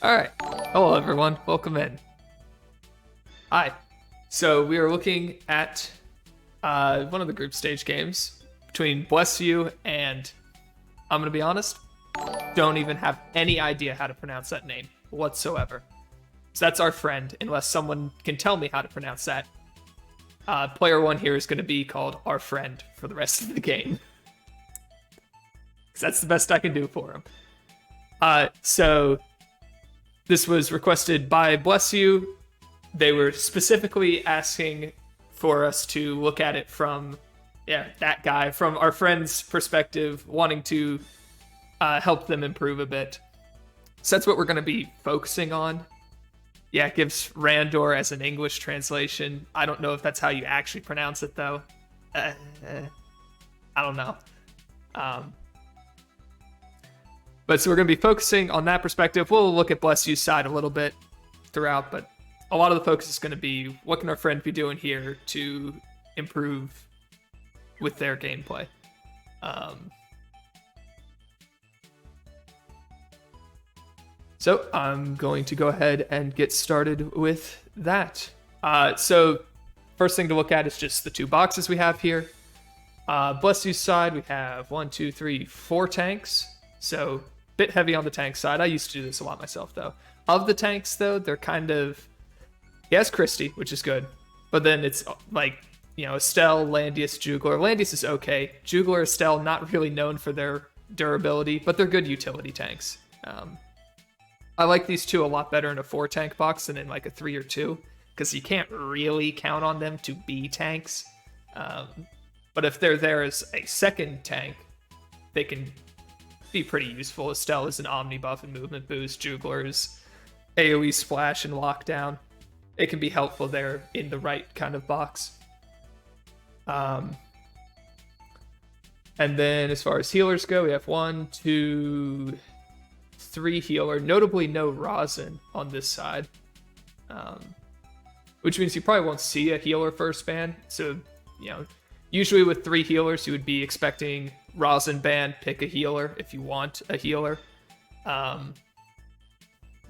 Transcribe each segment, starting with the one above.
All right. Hello, everyone. Welcome in. Hi. So we are looking at one of the group stage games between Bless You and, I'm going to be honest, don't even have any idea how to pronounce that name whatsoever. So that's our friend, unless someone can tell me how to pronounce that. Player one here is going to be called our friend for the rest of the game. Because that's the best I can do for him. So this was requested by Bless You. They were specifically asking for us to look at it from, that guy, from our friend's perspective, wanting to help them improve a bit. So that's what we're going to be focusing on. Yeah, it gives Рэндор as an English translation. I don't know if that's how you actually pronounce it, though. I don't know. But so we're going to be focusing on that perspective. We'll look at Bless You's side a little bit throughout, but a lot of the focus is going to be what can our friend be doing here to improve with their gameplay. So I'm going to go ahead and get started with that. So first thing to look at is just the two boxes we have here. Bless You's side, we have 4 tanks. So bit heavy on the tank side. I used to do this a lot myself, though. Of the tanks, though, they're kind of... He has Christie, which is good. But then it's like, Estelle, Landius, Jugler. Landius is okay. Jugler, Estelle, not really known for their durability, but they're good utility tanks. I like these two a lot better in a 4-tank box than in like a 3 or 2, because you can't really count on them to be tanks. But if they're there as a second tank, they can be pretty useful. Estelle is an Omni buff and movement boost. Jugler's AoE splash and lockdown. It can be helpful there in the right kind of box. And then as far as healers go, we have 1, 2, 3 healer. Notably no Rosin on this side. Which means you probably won't see a healer first ban. So, usually with 3 healers, you would be expecting Rosin ban, pick a healer if you want a healer. But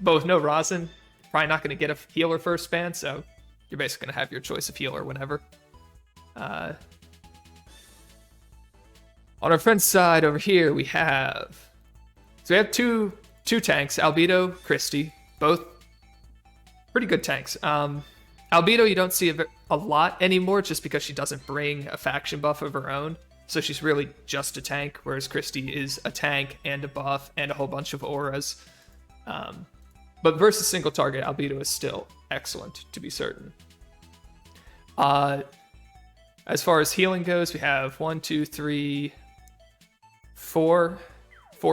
with no Rosin, probably not going to get a healer first ban, so you're basically going to have your choice of healer whenever. On our friend's side over here, we have two tanks, Albedo, Christie, both pretty good tanks. Albedo you don't see a lot anymore just because she doesn't bring a faction buff of her own, so she's really just a tank, whereas Christie is a tank and a buff and a whole bunch of auras. But versus single target, Albedo is still excellent, to be certain. As far as healing goes, we have 1, 2, 3, 4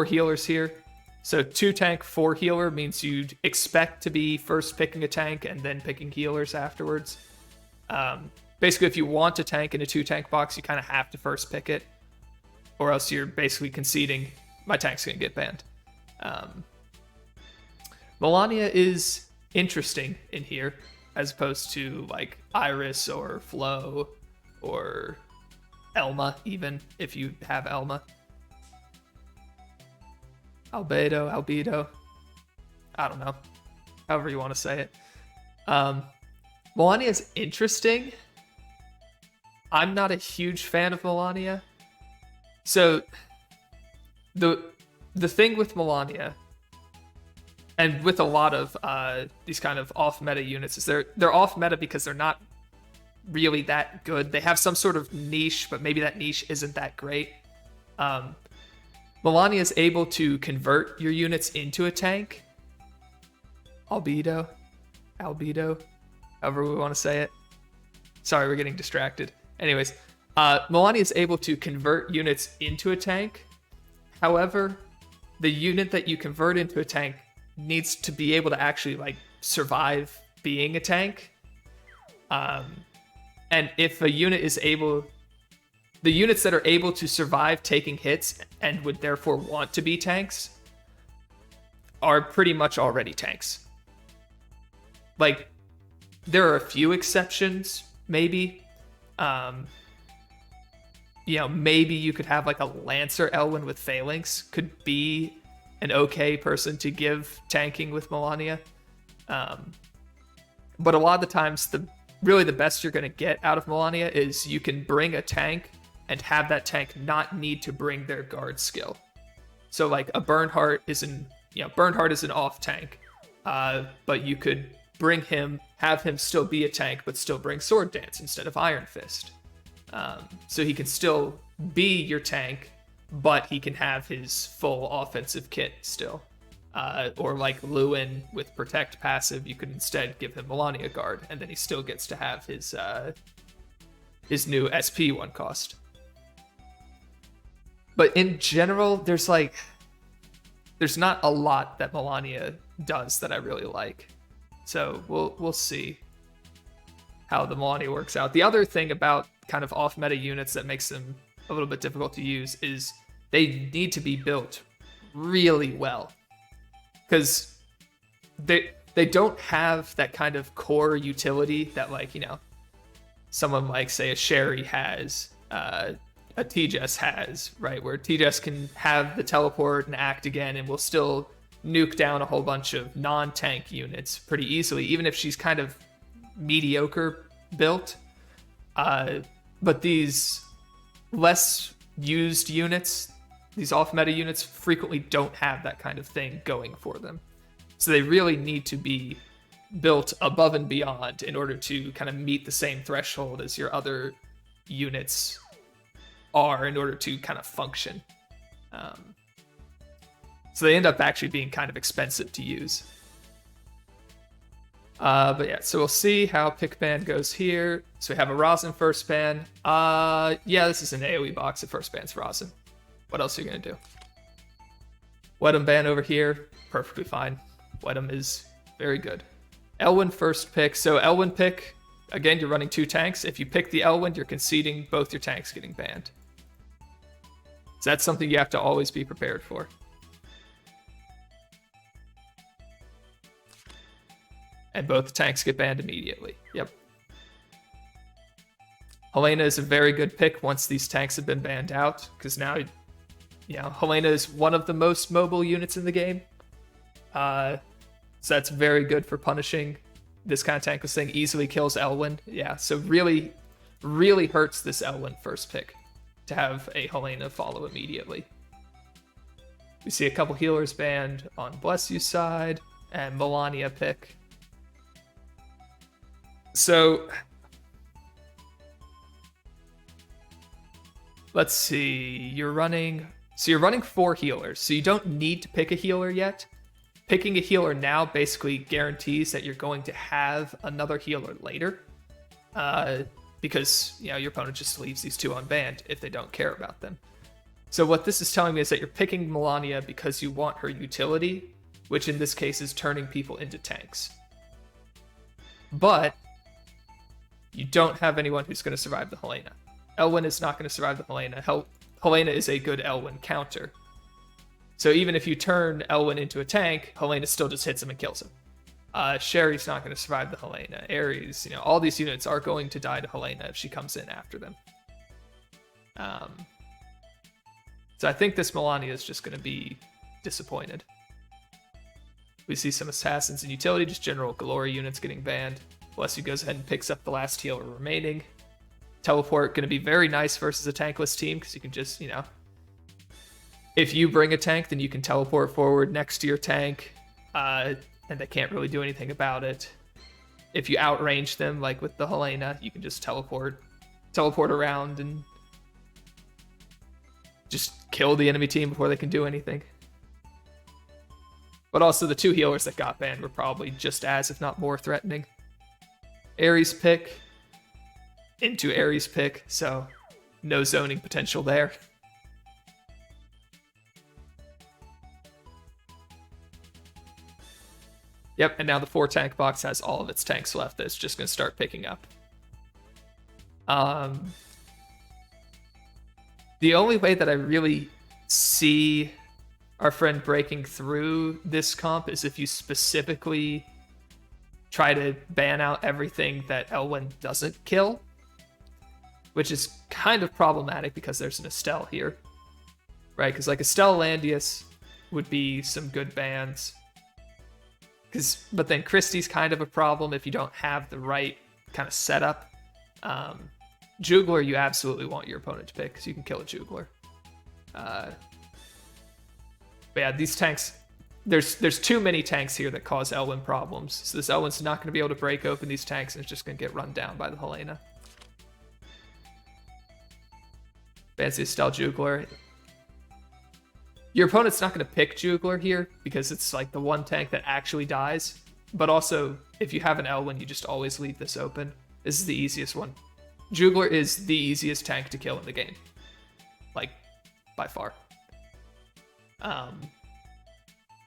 healers here. So 2 tank, 4 healer means you'd expect to be first picking a tank and then picking healers afterwards. Basically, if you want a tank in a 2-tank box, you kind of have to first pick it, or else you're basically conceding my tank's going to get banned. Melania is interesting in here, as opposed to like Iris or Flo or Elma, even if you have Elma. Albedo, I don't know, however you want to say it. Melania is interesting. I'm not a huge fan of Melania. So the thing with Melania, and with a lot of these kind of off-meta units, is they're off-meta because they're not really that good. They have some sort of niche, but maybe that niche isn't that great. Melania is able to convert your units into a tank. Albedo, however we want to say it. Sorry, we're getting distracted. Anyways, Melania is able to convert units into a tank. However, the unit that you convert into a tank needs to be able to actually survive being a tank. And if a unit is able... The units that are able to survive taking hits and would therefore want to be tanks are pretty much already tanks. There are a few exceptions, maybe. Maybe you could have a Lancer Elwyn with Phalanx could be an okay person to give tanking with Melania. But a lot of the times, really the best you're going to get out of Melania is you can bring a tank and have that tank not need to bring their guard skill. So like a Bernhardt is an off tank, but you could bring him, have him still be a tank, but still bring Sword Dance instead of Iron Fist. So he can still be your tank, but he can have his full offensive kit still. Or like Lewin with Protect passive, you could instead give him Melania Guard, and then he still gets to have his new SP 1 cost. But in general, there's not a lot that Melania does that I really like. So we'll see how the Melania works out. The other thing about kind of off-meta units that makes them a little bit difficult to use is they need to be built really well. Because they don't have that kind of core utility that, like, you know, someone like, say, a Sherry has, a TJS has, right? Where TJS can have the teleport and act again and will still nuke down a whole bunch of non-tank units pretty easily, even if she's kind of mediocre built. But these less used units, these off-meta units, frequently don't have that kind of thing going for them. So they really need to be built above and beyond in order to kind of meet the same threshold as your other units are in order to kind of function. So they end up actually being kind of expensive to use. But yeah, so we'll see how pick ban goes here. So we have a Rosin first ban. Yeah, this is an AoE box. The first ban's Rosin. What else are you going to do? Wedum ban over here. Perfectly fine. Wedum is very good. Elwyn first pick. So Elwyn pick, again, you're running 2 tanks. If you pick the Elwyn, you're conceding both your tanks getting banned. So that's something you have to always be prepared for. And both the tanks get banned immediately. Yep. Helena is a very good pick once these tanks have been banned out, because now, you know, Helena is one of the most mobile units in the game. So that's very good for punishing this kind of tank. This thing easily kills Elwyn. Yeah, so really, really hurts this Elwyn first pick to have a Helena follow immediately. We see a couple healers banned on Bless You's side, and Melania pick. So let's see, you're running 4 healers, so you don't need to pick a healer yet. Picking a healer now basically guarantees that you're going to have another healer later, because, you know, your opponent just leaves these 2 unbanned if they don't care about them. So what this is telling me is that you're picking Melania because you want her utility, which in this case is turning people into tanks. But you don't have anyone who's going to survive the Helena. Elwyn is not going to survive the Helena. Helena is a good Elwyn counter. So even if you turn Elwyn into a tank, Helena still just hits him and kills him. Sherry's not going to survive the Helena. Ares, you know, all these units are going to die to Helena if she comes in after them. So I think this Melania is just going to be disappointed. We see some assassins and utility, just general Glory units getting banned. Bless You goes ahead and picks up the last healer remaining. Teleport going to be very nice versus a tankless team, because you can just, you know, if you bring a tank, then you can teleport forward next to your tank, and they can't really do anything about it. If you outrange them, like with the Helena, you can just teleport around and just kill the enemy team before they can do anything. But also the 2 healers that got banned were probably just as, if not more, threatening. Ares pick into Ares pick, so no zoning potential there. Yep, and now the 4 tank box has all of its tanks left that it's just going to start picking up. The only way that I really see our friend breaking through this comp is if you specifically try to ban out everything that Elwyn doesn't kill, which is kind of problematic because there's an Estelle here, right? Because like Estelle Landius, would be some good bans. But then Christie's kind of a problem if you don't have the right kind of setup. Jugler, you absolutely want your opponent to pick because you can kill a Jugler. But yeah, these tanks, there's too many tanks here that cause Elwyn problems. So this Elwyn's not going to be able to break open these tanks and it's just going to get run down by the Helena. Fancy Estelle Jugler. Your opponent's not going to pick Jugler here because it's like the one tank that actually dies. But also, if you have an Elwyn, you just always leave this open. This is the easiest one. Jugler is the easiest tank to kill in the game. Like, by far.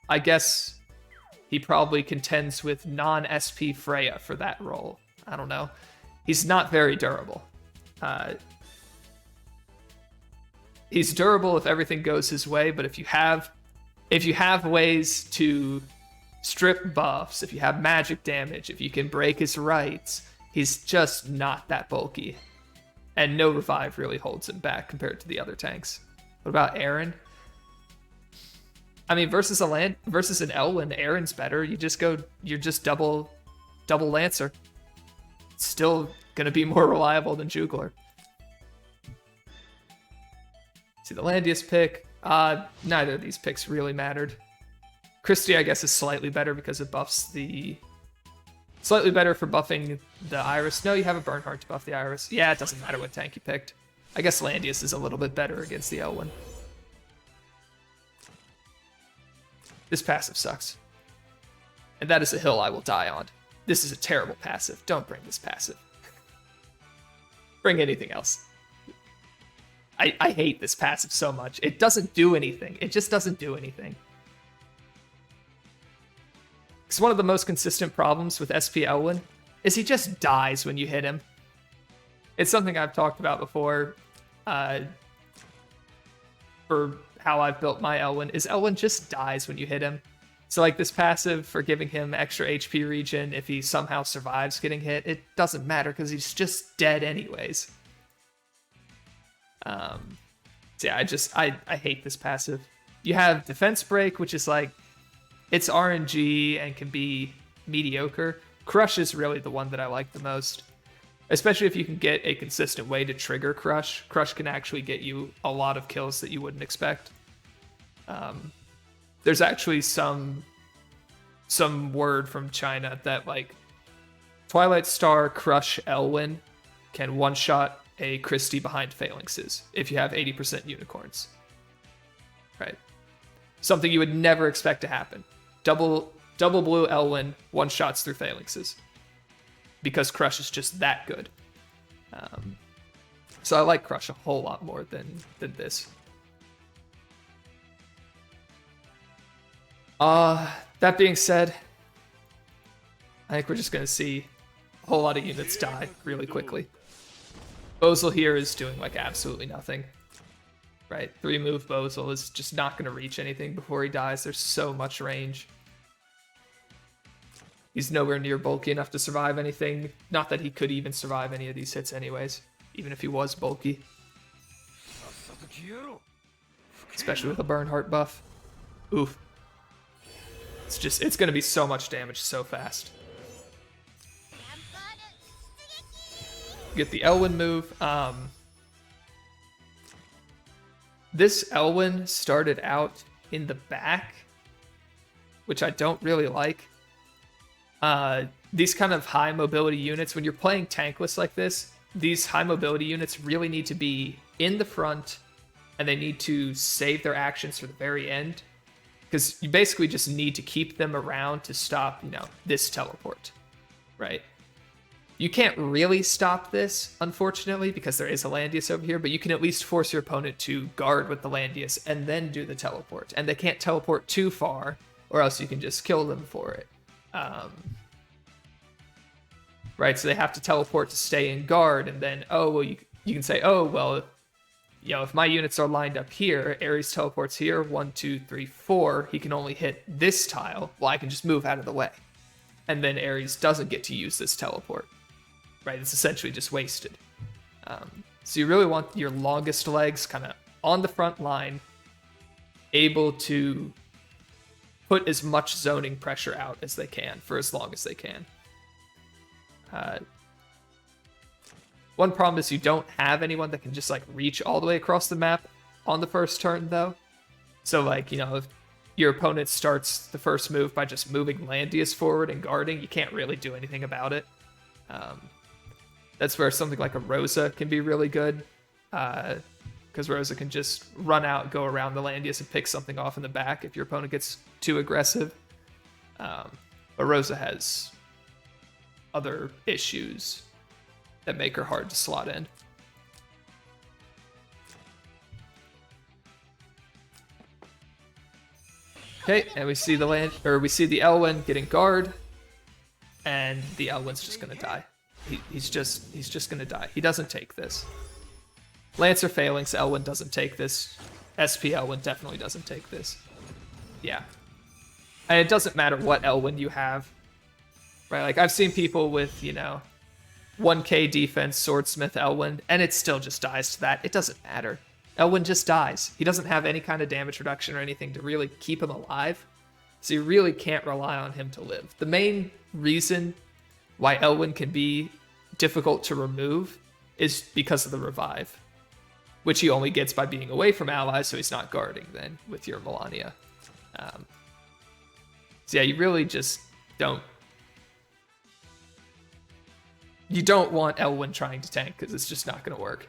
I guess he probably contends with non-SP Freya for that role. I don't know. He's not very durable. He's durable if everything goes his way, but if you have ways to strip buffs, if you have magic damage, if you can break his rights, he's just not that bulky. And no revive really holds him back compared to the other tanks. What about Aaron? I mean, versus an Elwyn, Aaron's better. You're just double Lancer. Still gonna be more reliable than Jugler. See the Landius pick. Neither of these picks really mattered. Christie, I guess, is slightly better because it buffs the... Slightly better for buffing the Iris. No, you have a Bernhardt to buff the Iris. Yeah, it doesn't matter what tank you picked. I guess Landius is a little bit better against the Elwyn. This passive sucks. And that is a hill I will die on. This is a terrible passive. Don't bring this passive. Bring anything else. I hate this passive so much. It doesn't do anything. It just doesn't do anything. It's one of the most consistent problems with SP Elwyn is he just dies when you hit him. It's something I've talked about before for how I've built my Elwyn, is Elwyn just dies when you hit him. So like this passive for giving him extra HP regen if he somehow survives getting hit, it doesn't matter because he's just dead anyways. So yeah, I hate this passive. You have Defense Break, which is like, it's RNG and can be mediocre. Crush is really the one that I like the most. Especially if you can get a consistent way to trigger Crush. Crush can actually get you a lot of kills that you wouldn't expect. There's actually some word from China that like Twilight Star Crush Elwyn can one-shot a Christie behind phalanxes if you have 80% unicorns. Right. Something you would never expect to happen. Double blue Elwyn one-shots through phalanxes. Because Crush is just that good. So I like Crush a whole lot more than this. That being said, I think we're just going to see a whole lot of units die really quickly. Bozil here is doing like absolutely nothing. Right? 3-move Bozil is just not going to reach anything before he dies. There's so much range. He's nowhere near bulky enough to survive anything. Not that he could even survive any of these hits anyways, even if he was bulky. Especially with a Bernhardt buff. Oof. It's going to be so much damage so fast. Get the Elwyn move. This Elwyn started out in the back, which I don't really like. These kind of high mobility units, when you're playing tankless like this, these high mobility units really need to be in the front and they need to save their actions for the very end. Because you basically just need to keep them around to stop, this teleport, right? You can't really stop this, unfortunately, because there is a Landius over here, but you can at least force your opponent to guard with the Landius and then do the teleport. And they can't teleport too far, or else you can just kill them for it. Right, so they have to teleport to stay in guard, and then, you can say, if my units are lined up here, Ares teleports here, 1, 2, 3, 4, he can only hit this tile, well, I can just move out of the way. And then Ares doesn't get to use this teleport. Right, it's essentially just wasted. So you really want your longest legs kind of on the front line, able to put as much zoning pressure out as they can for as long as they can. One problem is you don't have anyone that can just like reach all the way across the map on the first turn though. So like, you know, if your opponent starts the first move by just moving Landius forward and guarding, you can't really do anything about it. That's where something like a Rosa can be really good, because Rosa can just run out, go around the Landius, and pick something off in the back if your opponent gets too aggressive. But Rosa has other issues that make her hard to slot in. Okay, and we see the Elwyn getting guard, and the Elwyn's just gonna die. He's just gonna die. He doesn't take this. Lancer Phalanx Elwyn doesn't take this. SP Elwyn definitely doesn't take this. Yeah. And it doesn't matter what Elwyn you have. Right? Like, I've seen people with, you know, 1k defense Swordsmith Elwyn, and it still just dies to that. It doesn't matter. Elwyn just dies. He doesn't have any kind of damage reduction or anything to really keep him alive. So you really can't rely on him to live. The main reason why Elwyn can be difficult to remove is because of the revive, which he only gets by being away from allies, so he's not guarding then with your Melania. So yeah, you really just don't... You don't want Elwyn trying to tank, because it's just not going to work.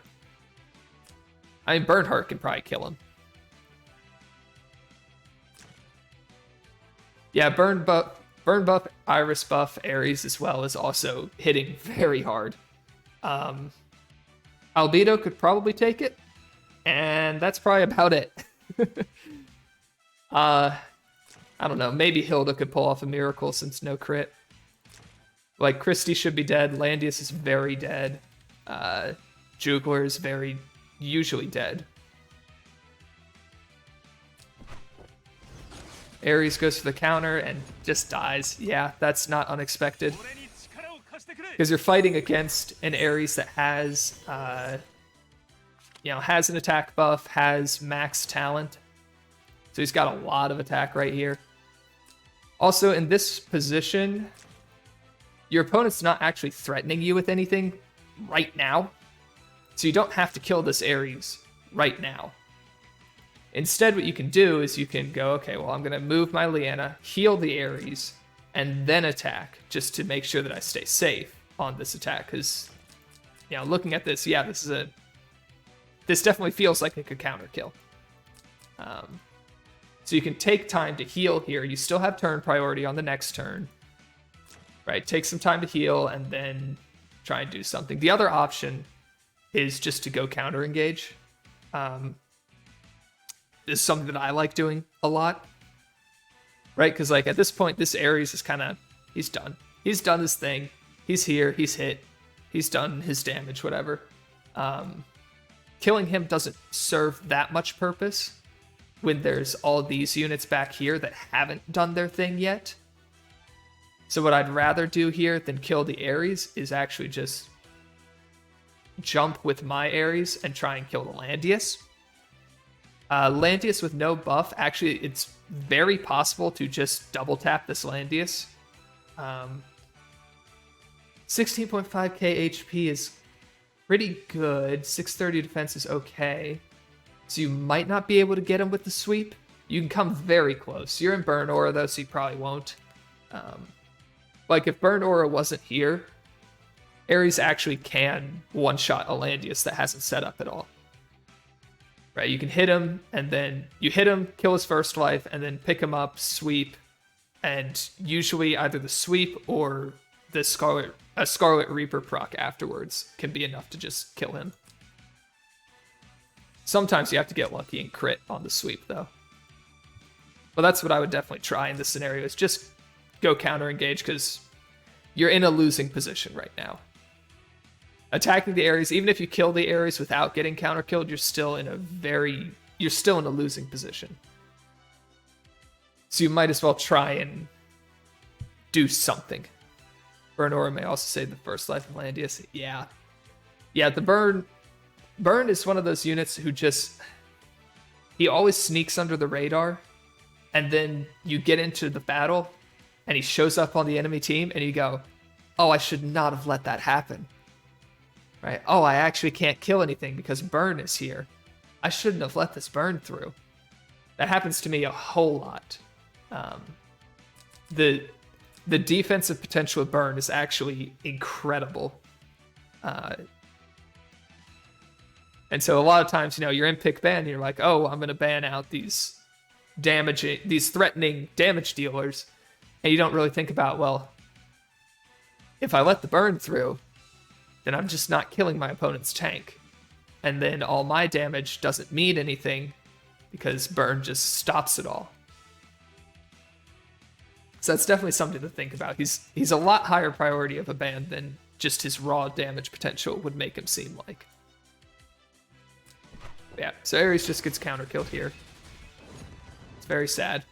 I mean, Bernhardt can probably kill him. Yeah, Burn buff, Iris buff, Ares as well is also hitting very hard. Albedo could probably take it, and that's probably about it. I don't know, maybe Hilda could pull off a miracle since no crit. Like, Christie should be dead, Landius is very dead, Jugler is usually dead. Ares goes for the counter and just dies. Yeah, that's not unexpected. Because you're fighting against an Ares that has, has an attack buff, has max talent. So he's got a lot of attack right here. Also, in this position, your opponent's not actually threatening you with anything right now. So you don't have to kill this Ares right now. Instead, what you can do is you can go, okay, well, I'm going to move my Lyanna, heal the Ares, and then attack, just to make sure that I stay safe on this attack. Because, looking at this, yeah, this definitely feels like it could counter kill. So you can take time to heal here. You still have turn priority on the next turn. Right, take some time to heal, and then try and do something. The other option is just to go counter engage. This is something that I like doing a lot. Right, because like at this point, this Ares is kind of, he's done. He's done his thing. He's here, he's hit. He's done his damage, whatever. Killing him doesn't serve that much purpose when there's all these units back here that haven't done their thing yet. So what I'd rather do here than kill the Ares is actually just jump with my Ares and try and kill the Landius. Landius with no buff, actually, it's very possible to just double tap this Landius. 16.5k HP is pretty good. 630 defense is okay. So you might not be able to get him with the sweep. You can come very close. You're in Burn Aura, though, so you probably won't. Like, if Burn Aura wasn't here, Ares actually can one-shot a Landius that hasn't set up at all. Right, you can hit him, and then you hit him, kill his first life, and then pick him up, sweep, and usually either the sweep or the Scarlet Reaper proc afterwards can be enough to just kill him. Sometimes you have to get lucky and crit on the sweep, though. But that's what I would definitely try in this scenario, is just go counter engage, because you're in a losing position right now. Attacking the Ares, even if you kill the Ares without getting counter killed, you're still in a losing position. So you might as well try and do something. Burn Aura may also save the first life of Landius. Yeah, the Burn is one of those units who just, he always sneaks under the radar. and then you get into the battle, and he shows up on the enemy team, and you go, oh, I should not have let that happen. Right? Oh, I actually can't kill anything because burn is here. I shouldn't have let this burn through. That happens to me a whole lot. The defensive potential of burn is actually incredible. And so a lot of times, you're in pick ban, and you're like, oh, I'm going to ban out these threatening damage dealers. And you don't really think about, well, if I let the burn through, then I'm just not killing my opponent's tank. And then all my damage doesn't mean anything because burn just stops it all. So that's definitely something to think about. He's a lot higher priority of a ban than just his raw damage potential would make him seem like. Yeah, so Ares just gets counter killed here. It's very sad.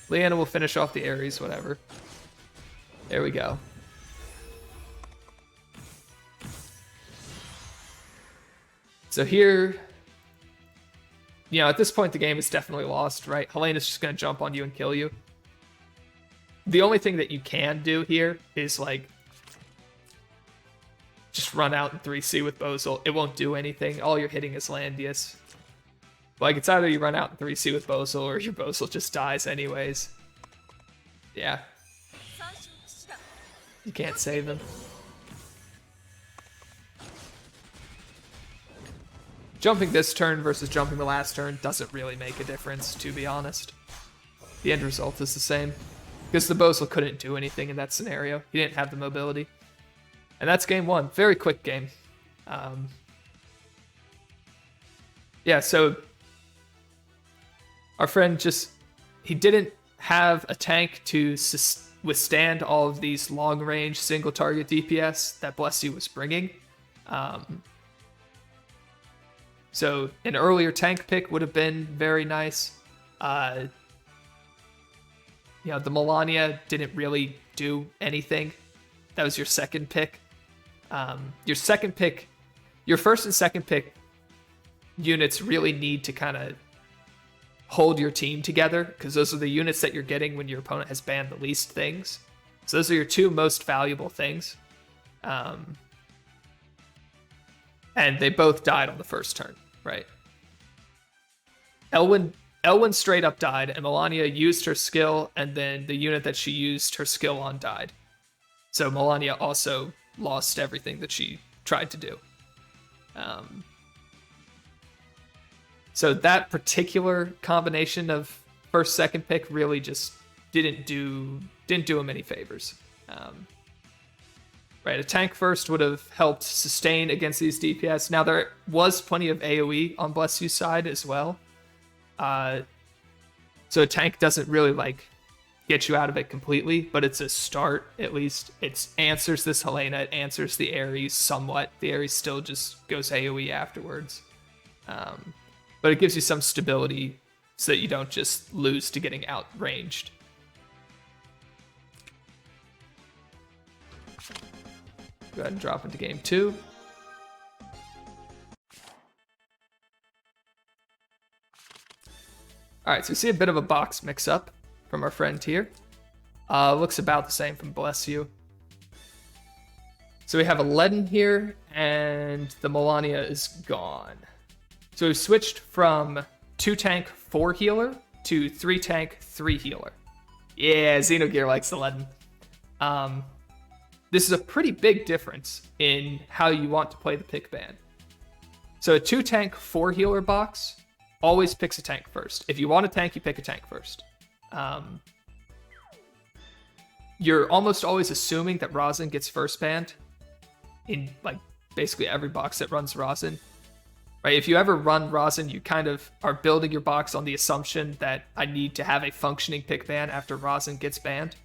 Leanna will finish off the Ares, whatever. There we go. So here, at this point the game is definitely lost, right? Helena's just going to jump on you and kill you. The only thing that you can do here is, like, just run out in 3C with Bozil. It won't do anything. All you're hitting is Landius. Like, it's either you run out in 3C with Bozil or your Bozil just dies anyways. Yeah. You can't save him. Jumping this turn versus jumping the last turn doesn't really make a difference, to be honest. The end result is the same. Because the Bozil couldn't do anything in that scenario. He didn't have the mobility. And that's game one. Very quick game. Yeah, so our friend he didn't have a tank to withstand all of these long-range single-target DPS that Bless You was bringing. So an earlier tank pick would have been very nice. The Melania didn't really do anything. That was your second pick. Your first and second pick units really need to kind of hold your team together, because those are the units that you're getting when your opponent has banned the least things. So those are your two most valuable things. And they both died on the first turn, right? Elwyn straight up died, and Melania used her skill, and then the unit that she used her skill on died. So Melania also lost everything that she tried to do. So that particular combination of first, second pick really just didn't do him any favors. Right, a tank first would have helped sustain against these DPS. Now there was plenty of AoE on Bless You's side as well. So a tank doesn't really get you out of it completely, but it's a start at least. It answers this Helena, it answers the Ares somewhat. The Ares still just goes AoE afterwards. But it gives you some stability so that you don't just lose to getting outranged. Go ahead and drop into game 2. Alright, so we see a bit of a box mix-up from our friend here. Looks about the same from Bless You. So we have a Leaden here, and the Melania is gone. So we've switched from 2 tank, 4 healer to 3 tank, 3 healer. Yeah, Xenogear likes the Leaden. This is a pretty big difference in how you want to play the pick ban. So a 2 tank, 4 healer box always picks a tank first. If you want a tank, you pick a tank first. You're almost always assuming that Rosin gets first banned in basically every box that runs Rosin. Right? If you ever run Rosin, you kind of are building your box on the assumption that I need to have a functioning pick ban after Rosin gets banned.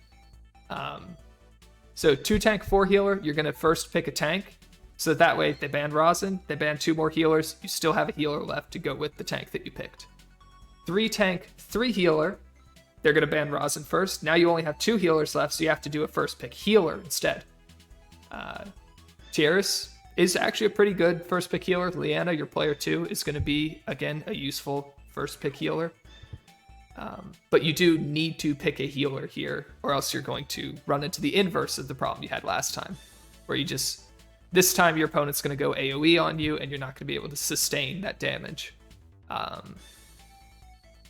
So 2 tank, 4 healer, you're going to first pick a tank. So that way, if they ban Rosin, they ban 2 more healers, you still have a healer left to go with the tank that you picked. 3 tank, 3 healer, they're going to ban Rosin first. Now you only have 2 healers left, so you have to do a first pick healer instead. Tiaris is actually a pretty good first pick healer. Leanna, your player 2, is going to be, again, a useful first pick healer. But you do need to pick a healer here, or else you're going to run into the inverse of the problem you had last time, where this time your opponent's going to go AoE on you, and you're not going to be able to sustain that damage.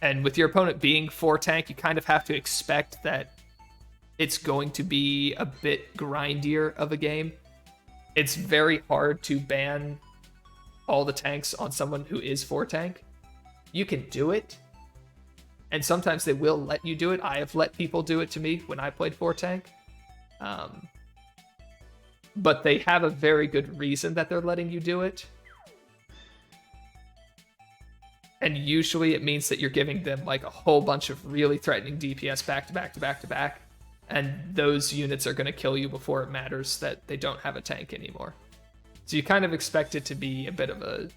And with your opponent being 4 tank, you kind of have to expect that it's going to be a bit grindier of a game. It's very hard to ban all the tanks on someone who is 4 tank. You can do it, and sometimes they will let you do it. I have let people do it to me when I played 4 tank. But they have a very good reason that they're letting you do it. And usually it means that you're giving them like a whole bunch of really threatening DPS back to back to back to back. And those units are going to kill you before it matters that they don't have a tank anymore. So you kind of expect it to be a bit of a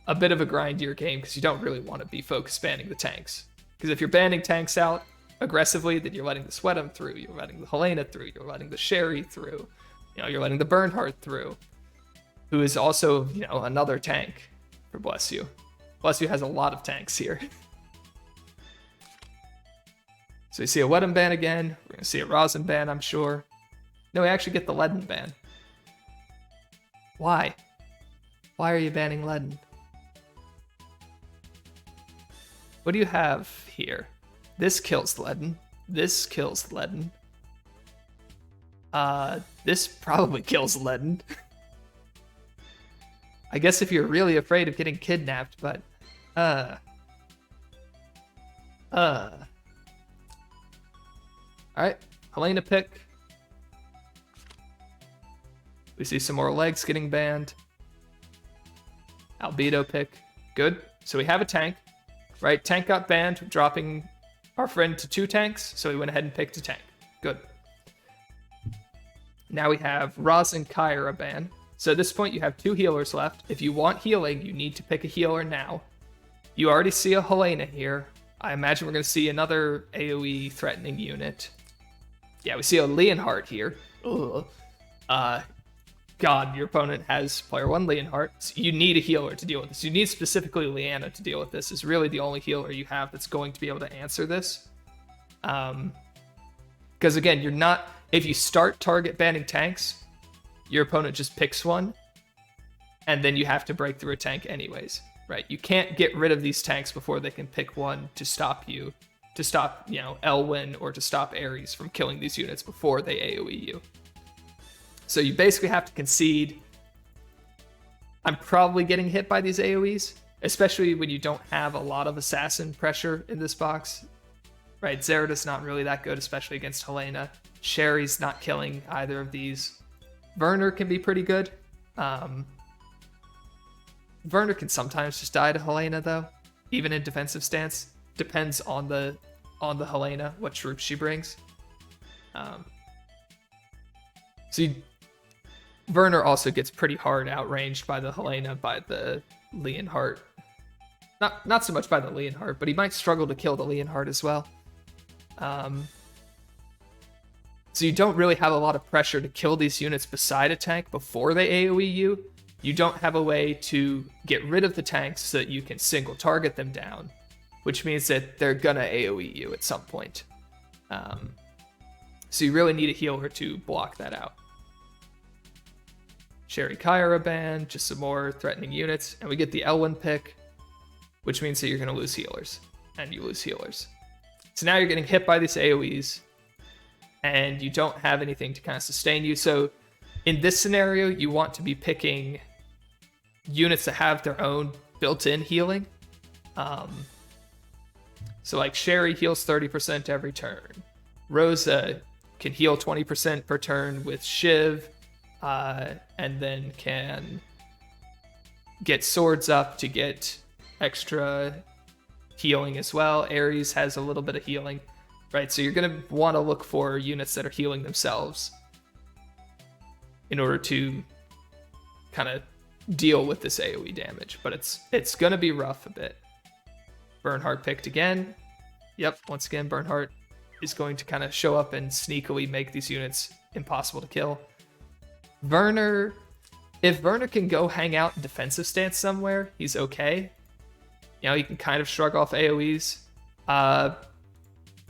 grindier game, because you don't really want to be focus banning the tanks. Because if you're banning tanks out aggressively, then you're letting the Sweatum through, you're letting the Helena through, you're letting the Sherry through, you're letting the Bernhardt through, who is also, another tank for Bless You. Bless You has a lot of tanks here. So we see a Wedum ban again. We're going to see a Rosin ban, I'm sure. No, we actually get the Leaden ban. Why? Why are you banning Leaden? What do you have here? This kills Leaden. This kills Leaden. This probably kills Leaden. I guess if you're really afraid of getting kidnapped, but... Alright, Helena pick. We see some more legs getting banned. Albedo pick. Good. So we have a tank. Right, tank got banned, dropping our friend to 2 tanks, so we went ahead and picked a tank. Good. Now we have Roz and Kyra ban. So at this point, you have 2 healers left. If you want healing, you need to pick a healer now. You already see a Helena here. I imagine we're going to see another AoE threatening unit. Yeah, we see a Leonhardt here. Ugh. God, your opponent has player 1 Leonhardt. So you need a healer to deal with this. You need specifically Leanna to deal with this. Is really the only healer you have that's going to be able to answer this. Because again, you're not... If you start target banning tanks, your opponent just picks one, and then you have to break through a tank anyways, right? You can't get rid of these tanks before they can pick one to stop you, to stop, Elwyn or to stop Ares from killing these units before they AoE you. So you basically have to concede. I'm probably getting hit by these AoEs, especially when you don't have a lot of assassin pressure in this box. Right, Zerida's not really that good, especially against Helena. Sherry's not killing either of these. Werner can be pretty good. Werner can sometimes just die to Helena, though, even in defensive stance. Depends on the Helena, what troops she brings. Werner also gets pretty hard outranged by the Helena, by the Leonhardt. Not so much by the Leonhardt, but he might struggle to kill the Leonhardt as well. So you don't really have a lot of pressure to kill these units beside a tank before they AoE you. You don't have a way to get rid of the tanks so that you can single target them down, which means that they're gonna AoE you at some point. So you really need a healer to block that out. Sherry Kyra ban, just some more threatening units, and we get the Elwyn pick, which means that you're gonna lose healers, and you lose healers. So now you're getting hit by these AoEs, and you don't have anything to kind of sustain you. So in this scenario, you want to be picking units that have their own built-in healing. So like Sherry heals 30% every turn. Rosa can heal 20% per turn with Shiv, and then can get swords up to get extra healing as well. Ares has a little bit of healing, right? So you're going to want to look for units that are healing themselves in order to kind of deal with this AoE damage, but it's going to be rough a bit. Bernhardt picked again. Yep, once again, Bernhardt is going to kind of show up and sneakily make these units impossible to kill. If Werner can go hang out in defensive stance somewhere, he's okay. You know, you can kind of shrug off AoEs.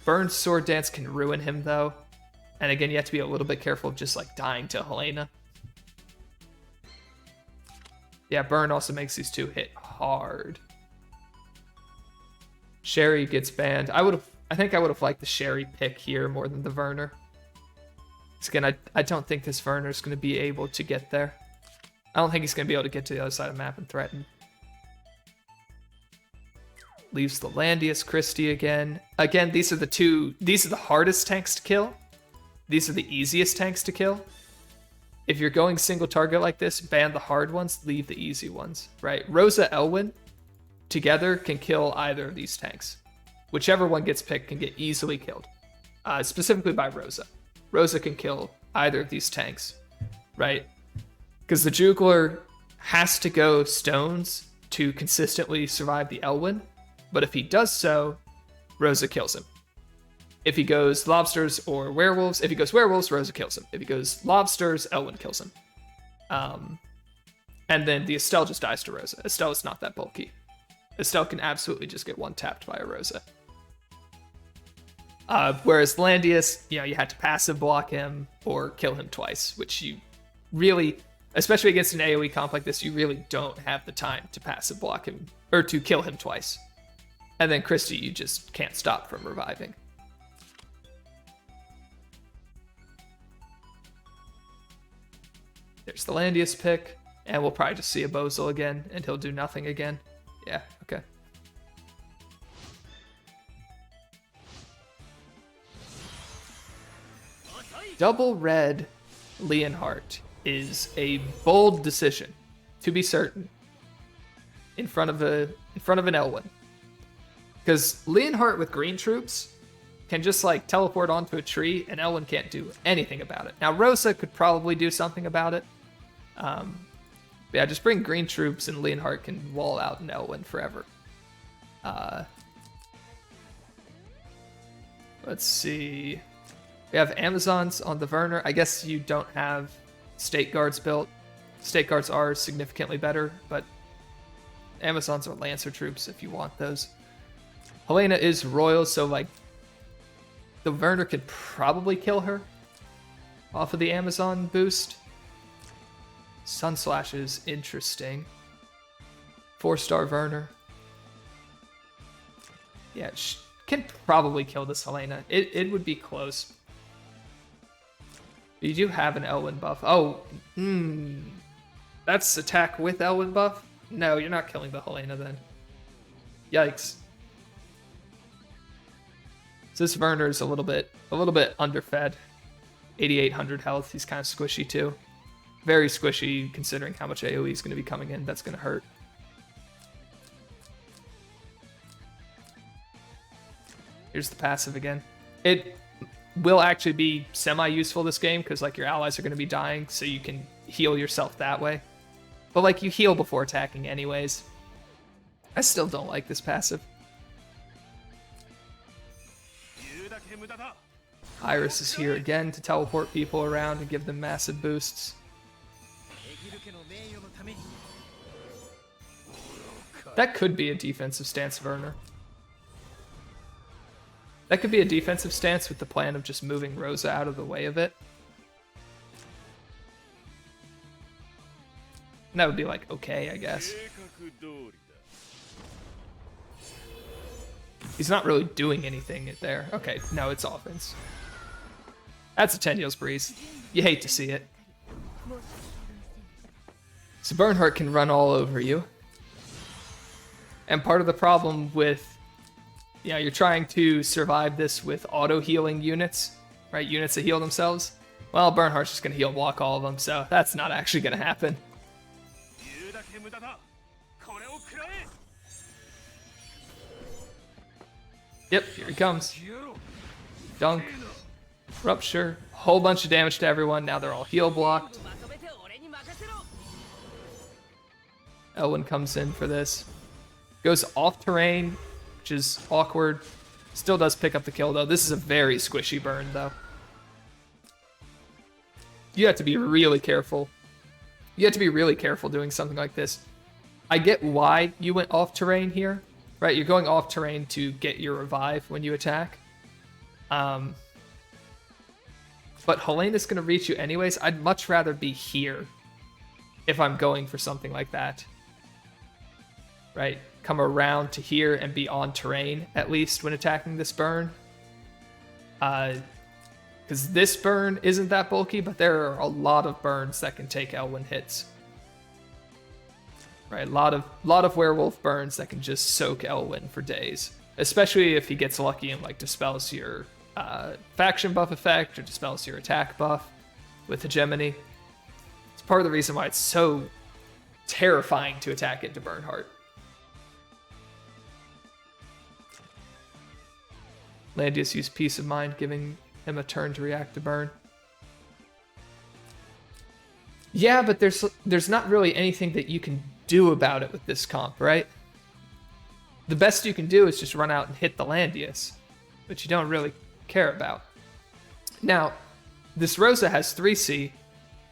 Burn Sword Dance can ruin him, though. And again, you have to be a little bit careful of just, like, dying to Helena. Yeah, Burn also makes these two hit hard. Sherry gets banned. I think I would have liked the Sherry pick here more than the Werner. Because again, I don't think this Werner is going to be able to get there. I don't think he's going to be able to get to the other side of the map and threaten. Leaves the Landius Christie again. Again, these are the hardest tanks to kill. These are the easiest tanks to kill. If you're going single target like this, ban the hard ones, leave the easy ones, right? Rosa, Elwyn together can kill either of these tanks. Whichever one gets picked can get easily killed. Specifically by Rosa. Rosa can kill either of these tanks, right? Because the Jugler has to go stones to consistently survive the Elwyn, but if he does so, Rosa kills him. If he goes lobsters or werewolves, if he goes werewolves, Rosa kills him. If he goes lobsters, Elwyn kills him. And then the Estelle just dies to Rosa. Estelle is not that bulky. Estelle can absolutely just get one tapped by a Rosa. Whereas Landius, you know, you had to passive block him or kill him twice, which you really, especially against an AoE comp like this, you really don't have the time to passive block him or to kill him twice. And then Christie, you just can't stop from reviving. There's the Landius pick, and we'll probably just see a Bozil again, and he'll do nothing again. Yeah, okay. Double red Leonhardt is a bold decision, to be certain, in front of an Elwyn. Because Leonhardt with green troops can just like teleport onto a tree, and Elwyn can't do anything about it. Now Rosa could probably do something about it. Yeah, just bring green troops and Leonhardt can wall out an Elwyn forever. Let's see. We have Amazons on the Werner. I guess you don't have State Guards built. State Guards are significantly better, but Amazons are Lancer troops if you want those. Helena is Royal, so like the Werner could probably kill her off of the Amazon boost. Sunslash is interesting. 4-star Werner. Yeah, can probably kill this Helena. It would be close. You do have an Elwyn buff. Oh, that's attack with Elwyn buff? No, you're not killing the Helena then. Yikes. So this Werner is a little bit underfed. 8,800 health. He's kind of squishy too. Very squishy considering how much AoE is going to be coming in. That's going to hurt. Here's the passive again. It will actually be semi-useful this game because like your allies are going to be dying, so you can heal yourself that way. But like you heal before attacking anyways. I still don't like this passive. Iris is here again to teleport people around and give them massive boosts. That could be a defensive stance, Werner. That could be a defensive stance with the plan of just moving Rosa out of the way of it. And that would be like, okay, I guess. He's not really doing anything there. Okay, no, it's offense. That's a Tenyo's Breeze. You hate to see it. So Bernhardt can run all over you. And part of the problem with, you know, you're trying to survive this with auto-healing units, right? Units that heal themselves. Well, Bernhardt's just going to heal block all of them, so that's not actually going to happen. Yep, here he comes. Dunk. Rupture. Whole bunch of damage to everyone. Now they're all heal blocked. Elwyn comes in for this. Goes off terrain, which is awkward. Still does pick up the kill, though. This is a very squishy burn, though. You have to be really careful. You have to be really careful doing something like this. I get why you went off terrain here, right? You're going off terrain to get your revive when you attack. But Helena's going to reach you anyways. I'd much rather be here if I'm going for something like that. Right? Come around to here and be on terrain, at least, when attacking this burn. Because this burn isn't that bulky, but there are a lot of burns that can take Elwyn hits. Right? A lot of werewolf burns that can just soak Elwyn for days. Especially if he gets lucky and like dispels your faction buff effect or dispels your attack buff with hegemony. It's part of the reason why it's so terrifying to attack into Bernhardt. Landius used Peace of Mind, giving him a turn to react to burn. Yeah, but there's not really anything that you can do about it with this comp, right? The best you can do is just run out and hit the Landius, which you don't really care about. Now, this Rosa has 3C.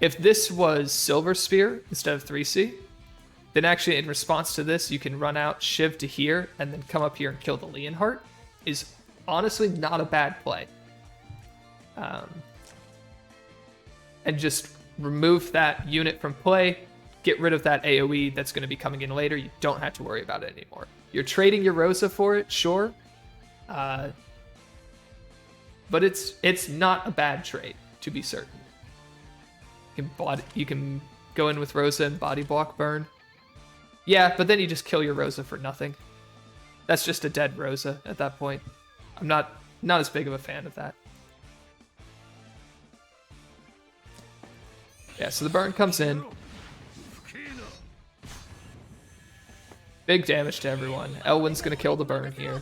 If this was Silver Spear instead of 3C, then actually in response to this, you can run out, Shiv to here, and then come up here and kill the Leonhardt. Is honestly not a bad play. And just remove that unit from play, get rid of that AoE that's going to be coming in later. You don't have to worry about it anymore. You're trading your Rosa for it, sure. But it's not a bad trade, to be certain. You can go in with Rosa and body block burn. Yeah, but then you just kill your Rosa for nothing. That's just a dead Rosa at that point. I'm not as big of a fan of that. Yeah, so the burn comes in. Big damage to everyone. Elwyn's gonna kill the burn here.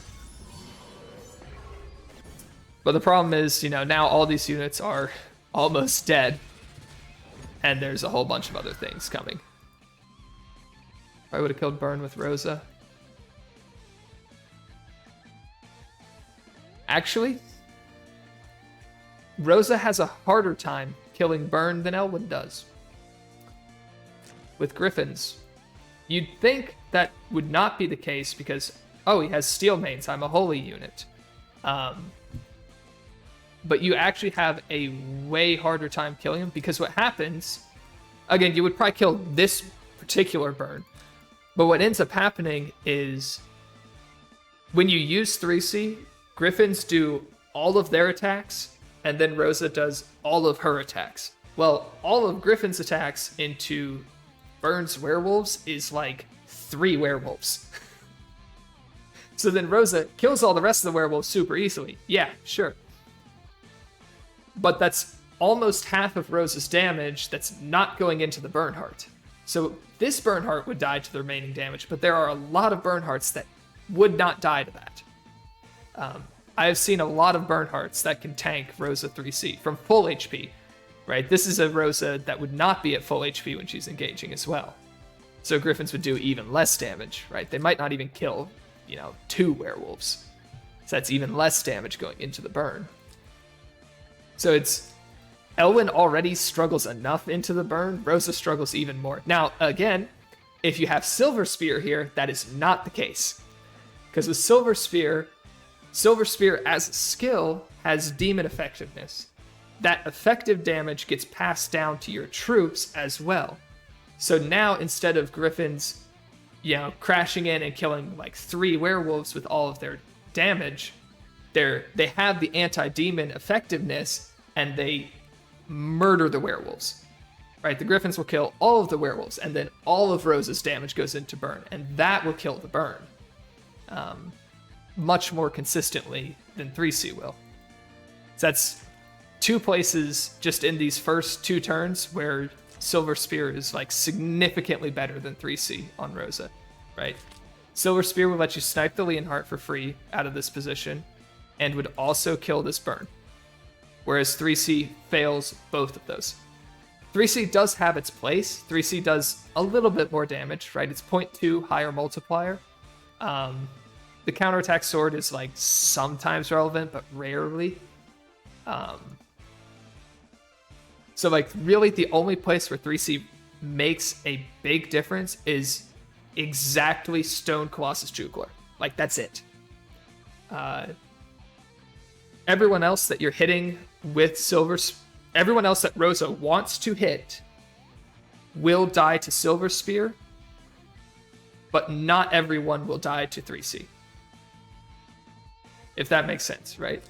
But the problem is, now all these units are almost dead. And there's a whole bunch of other things coming. I would have killed burn with Rosa. Actually, Rosa has a harder time killing burn than Elwyn does. With Griffins. You'd think that would not be the case because, he has steel mains, I'm a holy unit. But you actually have a way harder time killing him because what happens, again, you would probably kill this particular burn, but what ends up happening is when you use 3C, Griffins do all of their attacks, and then Rosa does all of her attacks. Well, all of Griffin's attacks into Burn's werewolves is like 3 werewolves. So then Rosa kills all the rest of the werewolves super easily. Yeah, sure. But that's almost half of Rosa's damage that's not going into the Bernhardt. So this Bernhardt would die to the remaining damage, but there are a lot of Bernhardts that would not die to that. I have seen a lot of Bernhardts that can tank Rosa 3C from full HP, right? This is a Rosa that would not be at full HP when she's engaging as well. So Griffins would do even less damage, right? They might not even kill, 2 werewolves. So that's even less damage going into the burn. So Elwyn already struggles enough into the burn, Rosa struggles even more. Now, again, if you have Silver Spear here, that is not the case. Because with Silver Spear as a skill has demon effectiveness. That effective damage gets passed down to your troops as well. So now instead of Griffins, crashing in and killing like 3 werewolves with all of their damage, they have the anti-demon effectiveness and they murder the werewolves. Right? The Griffins will kill all of the werewolves and then all of Rosa's damage goes into burn and that will kill the burn. Much more consistently than 3C will. So that's 2 places just in these first 2 turns where Silver Spear is like significantly better than 3C on Rosa, right? Silver Spear would let you snipe the Leonhardt for free out of this position and would also kill this burn. Whereas 3C fails both of those. 3C does have its place. 3C does a little bit more damage, right? It's 0.2 higher multiplier. The counterattack sword is like sometimes relevant, but rarely. So like really the only place where 3C makes a big difference is exactly Stone Colossus Jugler. Like, that's it. Everyone else that you're hitting with everyone else that Rosa wants to hit will die to Silver Spear, but not everyone will die to 3C. If that makes sense, right?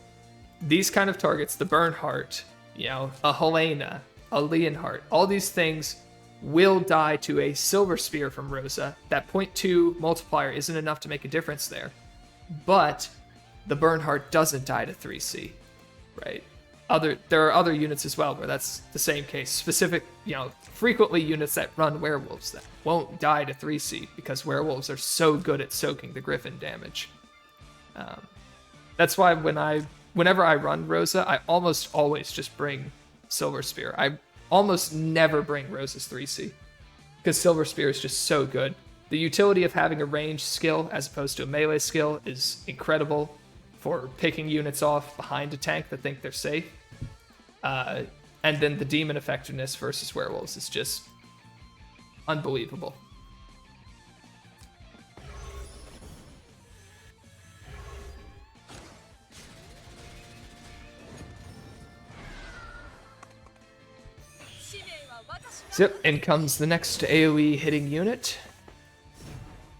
These kind of targets, the Bernhardt, a Helena, a Leonhardt, all these things will die to a Silver Spear from Rosa. That 0.2 multiplier isn't enough to make a difference there. But the Bernhardt doesn't die to 3C, right? There are other units as well where that's the same case. Specific, frequently units that run werewolves that won't die to 3C because werewolves are so good at soaking the Griffin damage. That's why whenever I run Rosa, I almost always just bring Silver Spear. I almost never bring Rosa's 3C because Silver Spear is just so good. The utility of having a ranged skill as opposed to a melee skill is incredible for picking units off behind a tank that think they're safe. And then the demon effectiveness versus werewolves is just unbelievable. So, in comes the next AoE hitting unit.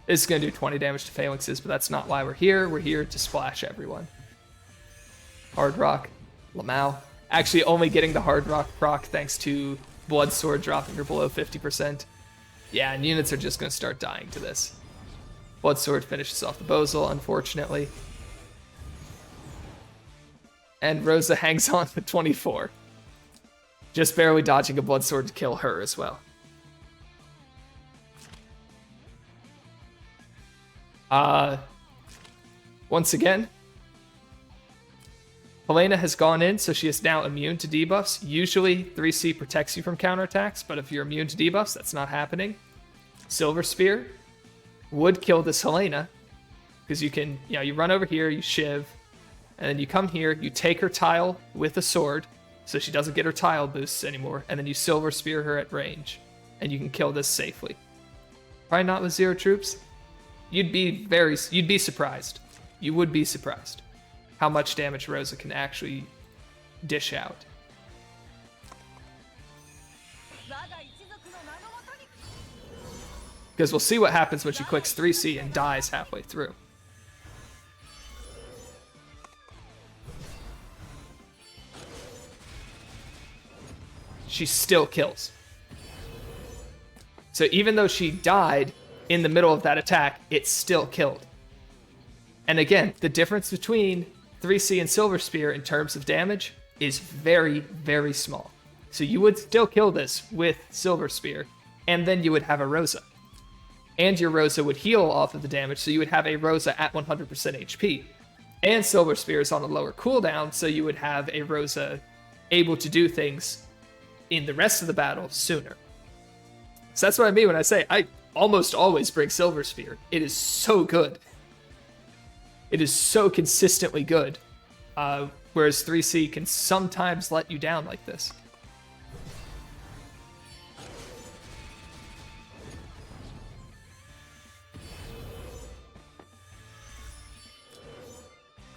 This is going to do 20 damage to phalanxes, but that's not why we're here. We're here to splash everyone. Hard Rock, Lamau. Actually, only getting the Hard Rock proc thanks to Blood Sword dropping her below 50%. Yeah, and units are just going to start dying to this. Blood Sword finishes off the Bozal, unfortunately. And Rosa hangs on to 24. Just barely dodging a Blood Sword to kill her as well. Once again, Helena has gone in, so she is now immune to debuffs. Usually 3C protects you from counterattacks, but if you're immune to debuffs, that's not happening. Silver Spear would kill this Helena, because you can, you run over here, you shiv, and then you come here, you take her tile with a sword, so she doesn't get her tile boosts anymore, and then you Silver Spear her at range, and you can kill this safely. Probably not with 0 troops. You'd be surprised. You would be surprised how much damage Rosa can actually dish out. Because we'll see what happens when she clicks 3C and dies halfway through. She still kills. So even though she died in the middle of that attack, it still killed. And again, the difference between 3C and Silver Spear in terms of damage is very, very small. So you would still kill this with Silver Spear, and then you would have a Rosa. And your Rosa would heal off of the damage, so you would have a Rosa at 100% HP. And Silver Spear is on a lower cooldown, so you would have a Rosa able to do things in the rest of the battle sooner. So that's what I mean when I say I almost always bring Silver Spear. It is so good. It is so consistently good. Whereas 3C can sometimes let you down like this.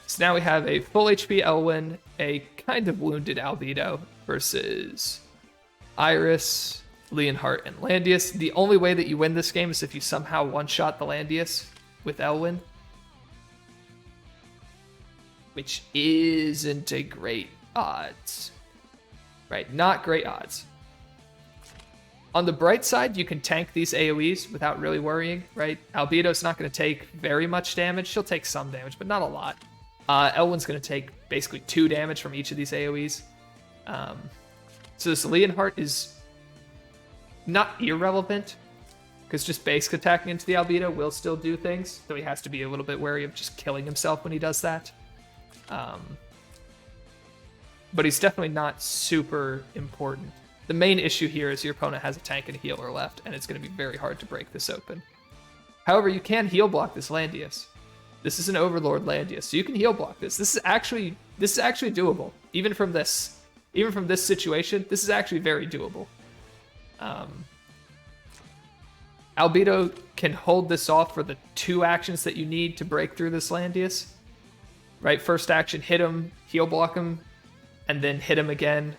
So now we have a full HP Elwyn, a kind of wounded Albedo versus Iris, Leonhardt, and Landius. The only way that you win this game is if you somehow one-shot the Landius with Elwyn, which isn't a great odds. Right, not great odds. On the bright side, you can tank these AoEs without really worrying, right? Albedo's not going to take very much damage. She'll take some damage, but not a lot. Elwyn's going to take basically 2 damage from each of these AoEs. So this Leonhardt is not irrelevant, because just basic attacking into the Albedo will still do things, though he has to be a little bit wary of just killing himself when he does that. But he's definitely not super important. The main issue here is your opponent has a tank and a healer left, and it's going to be very hard to break this open. However, you can heal block this Landius. This is an Overlord Landius, so you can heal block this. This is actually doable. Even from this situation, this is actually very doable. Albedo can hold this off for the 2 actions that you need to break through this Landius. Right, first action, hit him, heal block him, and then hit him again,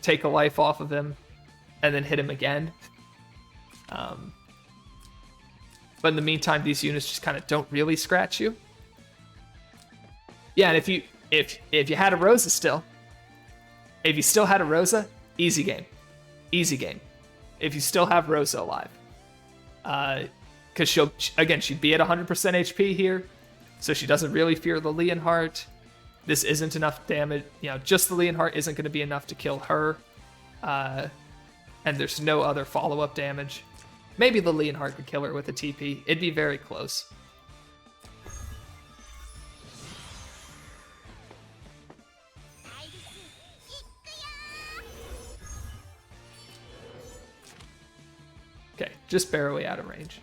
take a life off of him, and then hit him again. But in the meantime, these units just kind of don't really scratch you. Yeah, and if you had a Rosa still, if you still had a Rosa, easy game. Easy game. If you still have Rosa alive. Because she'd be at 100% HP here, so she doesn't really fear the Leonhardt. This isn't enough damage. You know, just the Leonhardt isn't going to be enough to kill her. And there's no other follow-up damage. Maybe the Leonhardt could kill her with a TP. It'd be very close. Okay, just barely out of range.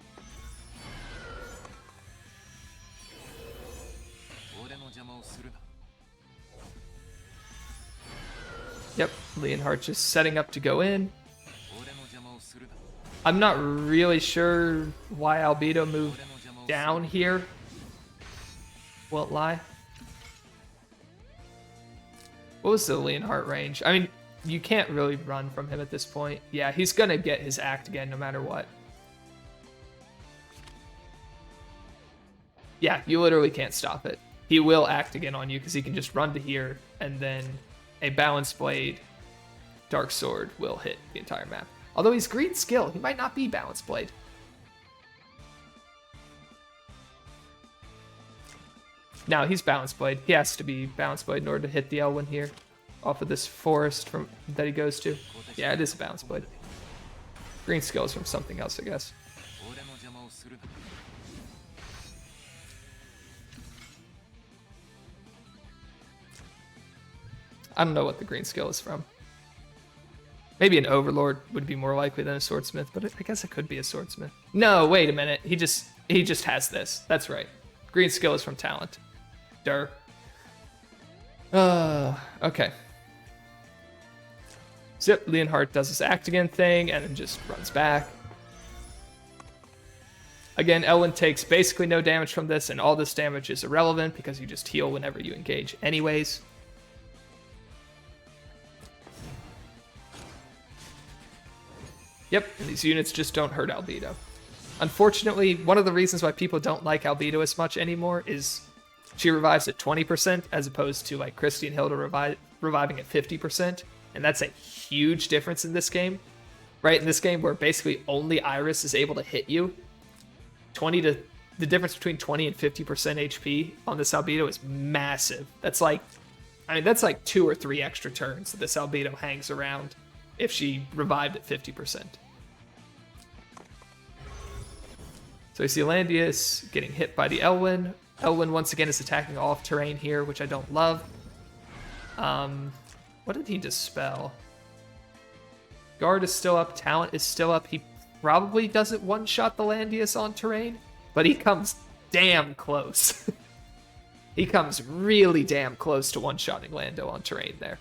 Yep, Leonhardt just setting up to go in. I'm not really sure why Albedo moved down here. Won't lie. What was the Leonhardt range? I mean, you can't really run from him at this point. Yeah, he's gonna get his act again no matter what. Yeah, you literally can't stop it. He will act again on you because he can just run to here and then a Balanced Blade Dark Sword will hit the entire map. Although he's green skill, he might not be Balanced Blade. No, he's Balanced Blade. He has to be Balanced Blade in order to hit the Elwyn here. Off of this forest that he goes to. Yeah, it is a Balanced Blade. Green skill is from something else, I guess. I don't know what the green skill is from. Maybe an Overlord would be more likely than a Swordsmith, but I guess it could be a Swordsmith. No, wait a minute. He just has this. That's right. Green skill is from talent. Durr. Okay. Zip, Leonhardt does his act again thing and then just runs back. Again, Elwyn takes basically no damage from this, and all this damage is irrelevant because you just heal whenever you engage anyways. Yep, and these units just don't hurt Albedo. Unfortunately, one of the reasons why people don't like Albedo as much anymore is she revives at 20% as opposed to like Christy and Hilda reviving at 50%. And that's a huge difference in this game. Right, in this game where basically only Iris is able to hit you. The difference between 20 and 50% HP on this Albedo is massive. That's like 2 or 3 extra turns that this Albedo hangs around if she revived at 50%. So we see Landius getting hit by the Elwyn. Elwyn once again is attacking off terrain here, which I don't love. What did he dispel? Guard is still up, talent is still up. He probably doesn't one-shot the Landius on terrain, but he comes damn close. He comes really damn close to one-shotting Lando on terrain there.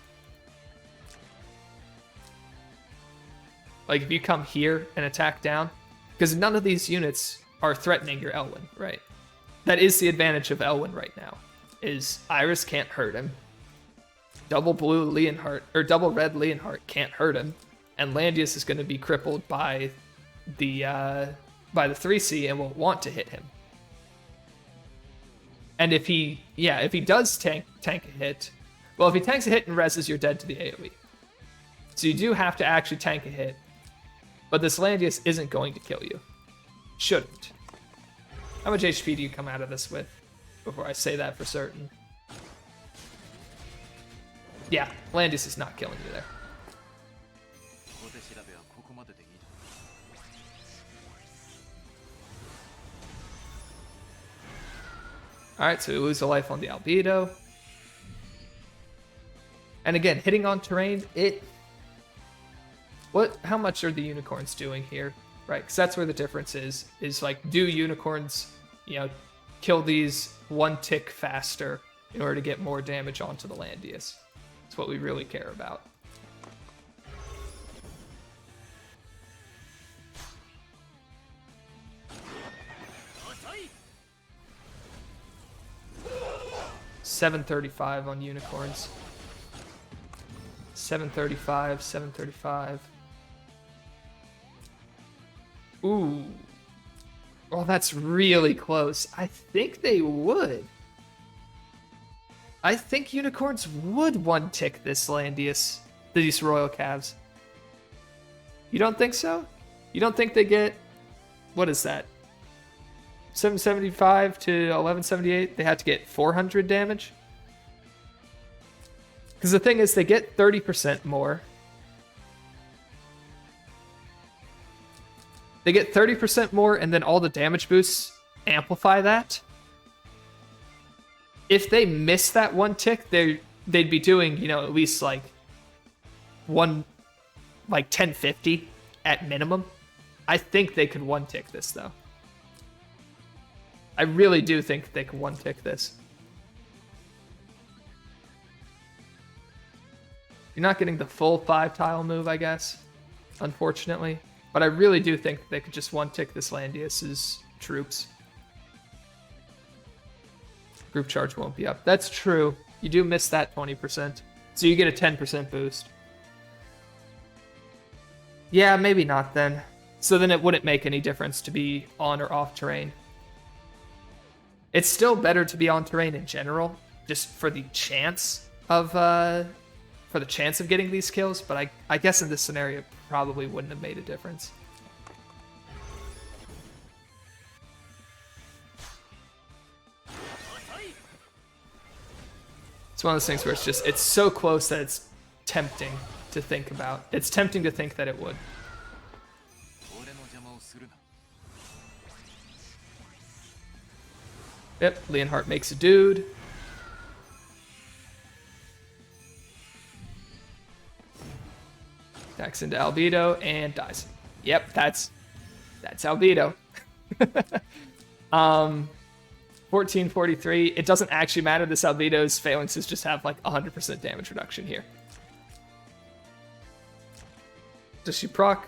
Like, if you come here and attack down, because none of these units are threatening your Elwyn, right? That is the advantage of Elwyn right now, is Iris can't hurt him. Double blue Leonhardt, or double red Leonhardt can't hurt him, and Landius is going to be crippled by the 3C and won't want to hit him. And if he does tank a hit, well, if he tanks a hit and reses, you're dead to the AoE. So you do have to actually tank a hit, but this Landius isn't going to kill you. Shouldn't. How much HP do you come out of this with before I say that for certain? Yeah, Landius is not killing you there. Alright, so we lose a life on the Albedo. And again, hitting on terrain, how much are the unicorns doing here? Right, because that's where the difference is like, do unicorns, kill these 1 tick faster in order to get more damage onto the Landius? That's what we really care about. 735 on unicorns. 735, 735. Ooh. Well, that's really close. I think they would. I think unicorns would one-tick this Landius, these royal calves. You don't think so? You don't think they get, what is that? 775 to 1178? They had to get 400 damage? Because the thing is, they get 30% more. They get 30% more, and then all the damage boosts amplify that. If they miss that one tick, they'd be doing, you know, at least like 1050 at minimum. I think they could one tick this though. I really do think they could one tick this. You're not getting the full 5-tile move, I guess, unfortunately. But I really do think they could just one-tick this Landius's troops. Group charge won't be up. That's true. You do miss that 20%. So you get a 10% boost. Yeah, maybe not then. So then it wouldn't make any difference to be on or off terrain. It's still better to be on terrain in general, just for the chance of getting these kills, but I guess in this scenario it probably wouldn't have made a difference. It's one of those things where it's so close that it's tempting to think about. It's tempting to think that it would. Yep, Leonhardt makes a dude. Attacks into Albedo and dies. Yep, that's Albedo. 1443. It doesn't actually matter. This Albedo's phalanxes just have like 100% damage reduction here. Does she proc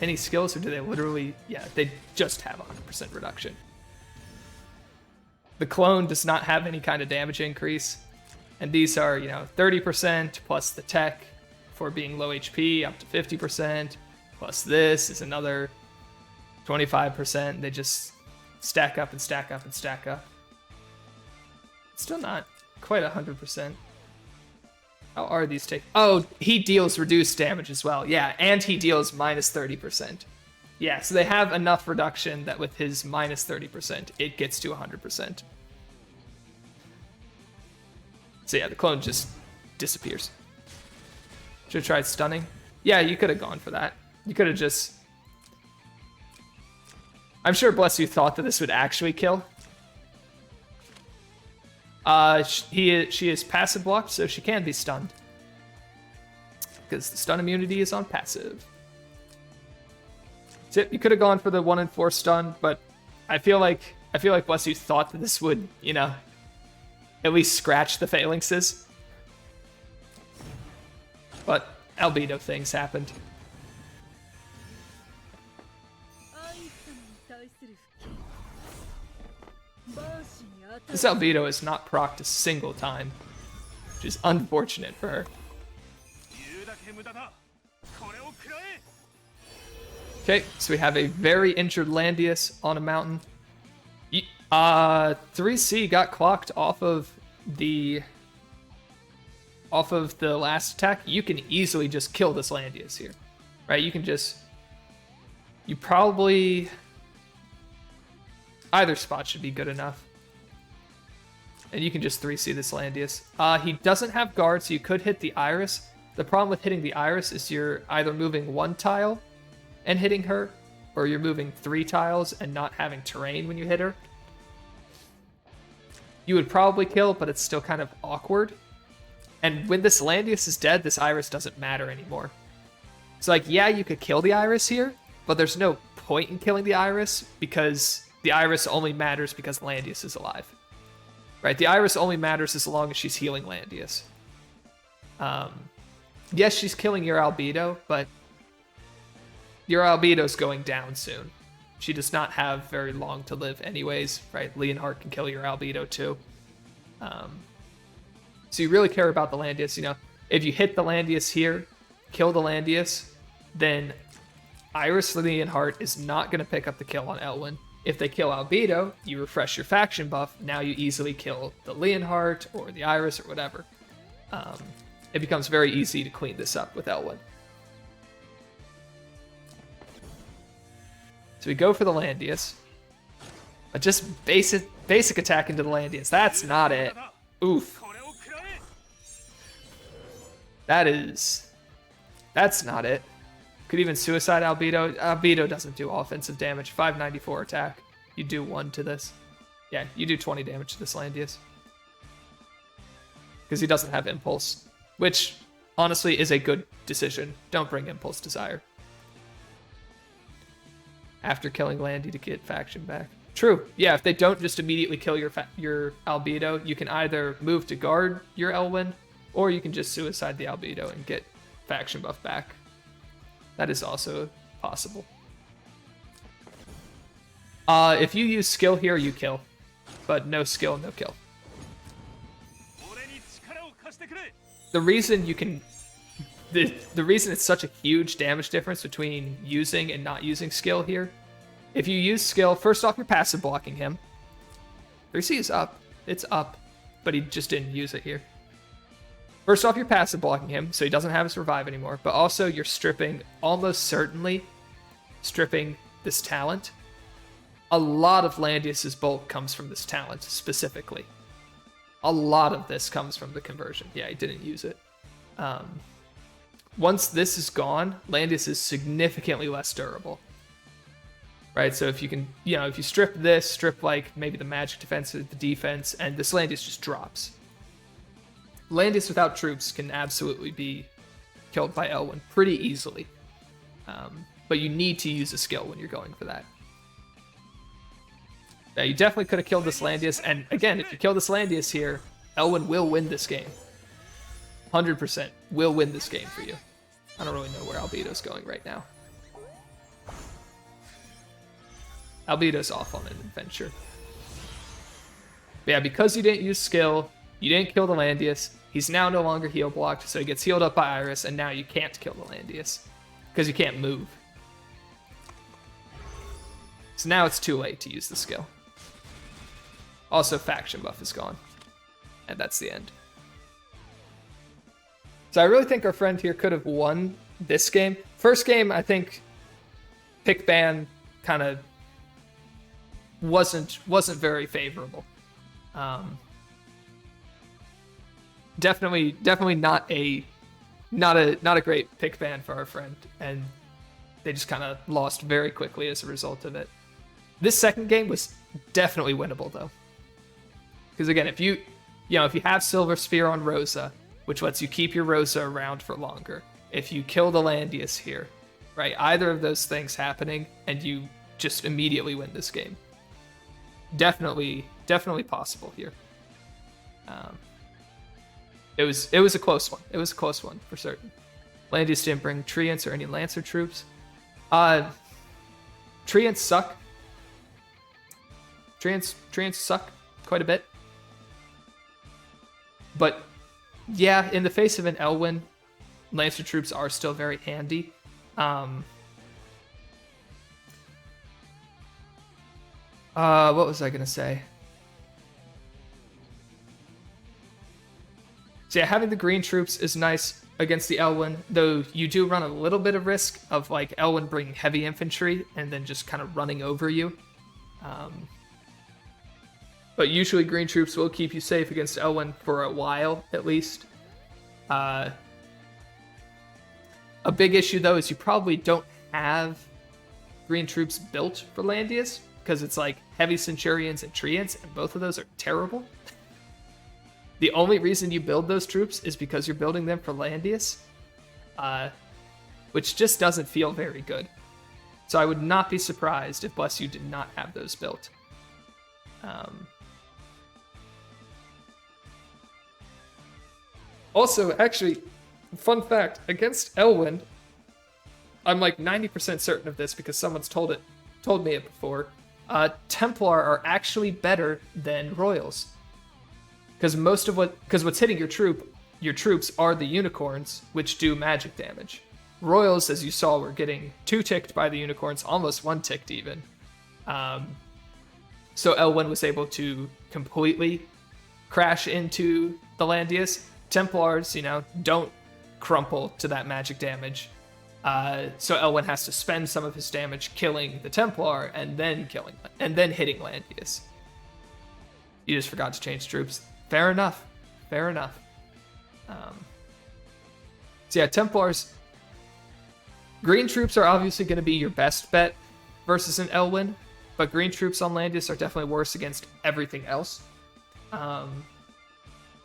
any skills, or do they literally? Yeah, they just have 100% reduction. The clone does not have any kind of damage increase, and these are, you know, 30% plus the tech for being low HP up to 50%, plus this is another 25%. They just stack up and stack up and stack up. Still not quite 100%. How are these take? Oh, he deals reduced damage as well. Yeah, and he deals minus 30%. Yeah, so they have enough reduction that with his minus 30%, it gets to 100%. So yeah, the clone just disappears. Should have tried stunning. Yeah, you could have gone for that. You could have just... I'm sure Bless You thought that this would actually kill. She is passive blocked, so she can be stunned. Because the stun immunity is on passive. So you could have gone for the 1 in 4 stun, but I feel like Bless You thought that this would, you know, at least scratch the phalanxes. But Albedo things happened. This Albedo is not procced a single time, which is unfortunate for her. Okay, so we have a very injured Landius on a mountain. 3C got clocked off of the last attack. You can easily just kill this Landius here, right? You probably, either spot should be good enough. And you can just 3C this Landius. He doesn't have guard, so you could hit the Iris. The problem with hitting the Iris is you're either moving 1 tile and hitting her, or you're moving 3 tiles and not having terrain when you hit her. You would probably kill, but it's still kind of awkward. And when this Landius is dead, this Iris doesn't matter anymore. So like, yeah, you could kill the Iris here, but there's no point in killing the Iris because the Iris only matters because Landius is alive. Right, the Iris only matters as long as she's healing Landius. Yes, she's killing your Albedo, but your Albedo's going down soon. She does not have very long to live anyways, right? Leonhardt can kill your Albedo too. So you really care about the Landius. If you hit the Landius here, kill the Landius, then Iris Leonhardt is not going to pick up the kill on Elwyn. If they kill Albedo, you refresh your faction buff. Now you easily kill the Leonhardt or the Iris or whatever. It becomes very easy to clean this up with Elwyn. So we go for the Landius. But just basic attack into the Landius. That's not it. Oof. That's not it. Could even suicide Albedo. Albedo doesn't do offensive damage. 594 attack. You do 1 to this. Yeah, you do 20 damage to this Landius. Because he doesn't have Impulse. Which, honestly, is a good decision. Don't bring Impulse Desire. After killing Landy to get faction back. True. Yeah, if they don't just immediately kill your Albedo, you can either move to guard your Elwyn, or you can just suicide the Albedo and get faction buff back. That is also possible. If you use skill here, you kill. But no skill, no kill. The reason you can... The reason it's such a huge damage difference between using and not using skill here, if you use skill, first off, you're passive blocking him. 3C is up. It's up. But he just didn't use it here. First off, you're passive blocking him, so he doesn't have his revive anymore. But also, you're stripping, almost certainly, stripping this talent. A lot of Landius's bulk comes from this talent, specifically. A lot of this comes from the conversion. Yeah, he didn't use it. Once this is gone, Landius is significantly less durable. Right, so if you can, if you strip this, strip like maybe the magic defense or the defense, and this Landius just drops. Landius without troops can absolutely be killed by Elwyn pretty easily. But you need to use a skill when you're going for that. Yeah, you definitely could have killed this Landius, and again, if you kill this Landius here, Elwyn will win this game. 100% will win this game for you. I don't really know where Albedo's going right now. Albedo's off on an adventure. But yeah, because you didn't use skill, you didn't kill the Landius, he's now no longer heal blocked, so he gets healed up by Iris, and now you can't kill the Landius. Because you can't move. So now it's too late to use the skill. Also, faction buff is gone. And that's the end. So I really think our friend here could have won this game. First game, I think pick ban kind of wasn't very favorable. Definitely not a great pick ban for our friend, and they just kind of lost very quickly as a result of it. This second game was definitely winnable though, because again, if you have Silver Sphere on Rosa, which lets you keep your Rosa around for longer, if you kill the Landius here, right, either of those things happening, and you just immediately win this game. Definitely possible here. It was a close one. It was a close one for certain. Landius didn't bring Treants or any Lancer troops. Treants suck. Treants suck quite a bit. But yeah, in the face of an Elwyn, Lancer troops are still very handy. What was I gonna say? So yeah, having the green troops is nice against the Elwyn, though you do run a little bit of risk of like Elwyn bringing heavy infantry and then just kind of running over you. But usually green troops will keep you safe against Elwyn for a while, at least. A big issue though is you probably don't have green troops built for Landius, because it's like heavy Centurions and Treants, and both of those are terrible. The only reason you build those troops is because you're building them for Landius, which just doesn't feel very good. So I would not be surprised if Bless You did not have those built. Also, actually, fun fact, against Elwyn, I'm like 90% certain of this because someone's told me it before. Templar are actually better than Royals. because what's hitting your troops are the unicorns, which do magic damage. Royals, as you saw, were getting 2-ticked by the unicorns, almost 1-ticked even. So Elwyn was able to completely crash into the Landius. Templars, don't crumple to that magic damage. So Elwyn has to spend some of his damage killing the Templar and then hitting Landius. You just forgot to change troops. Fair enough. So yeah, Templars. Green troops are obviously going to be your best bet versus an Elwyn, but green troops on Landius are definitely worse against everything else.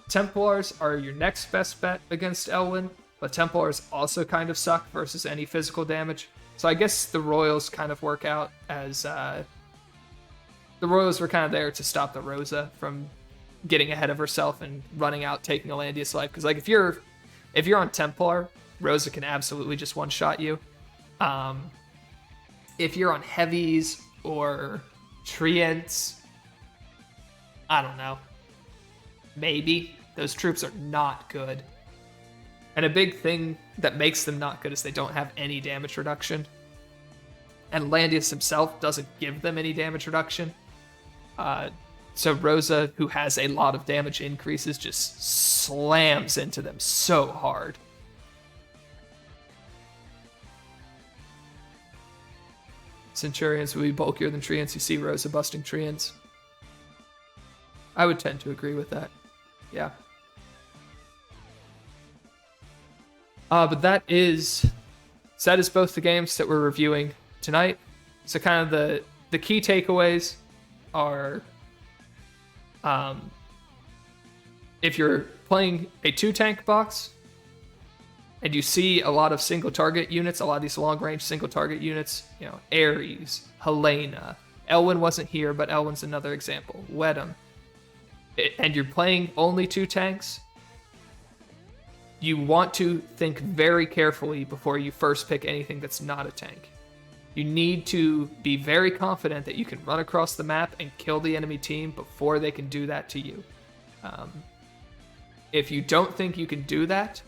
Templars are your next best bet against Elwyn, but Templars also kind of suck versus any physical damage. So I guess the Royals kind of work out as the Royals were kind of there to stop the Rosa from getting ahead of herself and running out, taking a Landius life. Because like if you're on Templar, Rosa can absolutely just one-shot you. If you're on heavies or treants, I don't know. Maybe. Those troops are not good. And a big thing that makes them not good is they don't have any damage reduction. And Landius himself doesn't give them any damage reduction. So Rosa, who has a lot of damage increases, just slams into them so hard. Centurions will be bulkier than Treants. You see Rosa busting Treants. I would tend to agree with that. Yeah. But that is both the games that we're reviewing tonight. So kind of the key takeaways are, if you're playing a 2-tank box and you see a lot of single target units, a lot of these long range single target units, Ares, Helena, Elwyn wasn't here, but Elwyn's another example, Wedham, and you're playing only 2 tanks, you want to think very carefully before you first pick anything that's not a tank. You need to be very confident that you can run across the map and kill the enemy team before they can do that to you. If you don't think you can do that,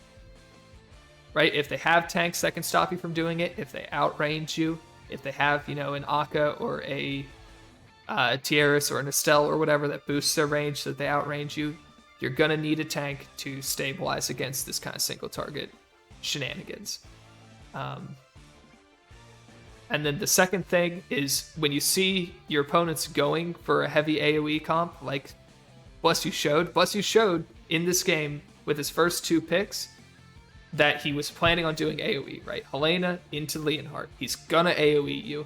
right? If they have tanks that can stop you from doing it, if they outrange you, if they have, an Akka or a Tierras or an Estelle or whatever that boosts their range so that they outrange you, you're going to need a tank to stabilize against this kind of single target shenanigans. And then the second thing is when you see your opponents going for a heavy AoE comp, like Bless You showed in this game with his first 2 picks that he was planning on doing AoE, right? Helena into Leonhardt. He's gonna AoE you.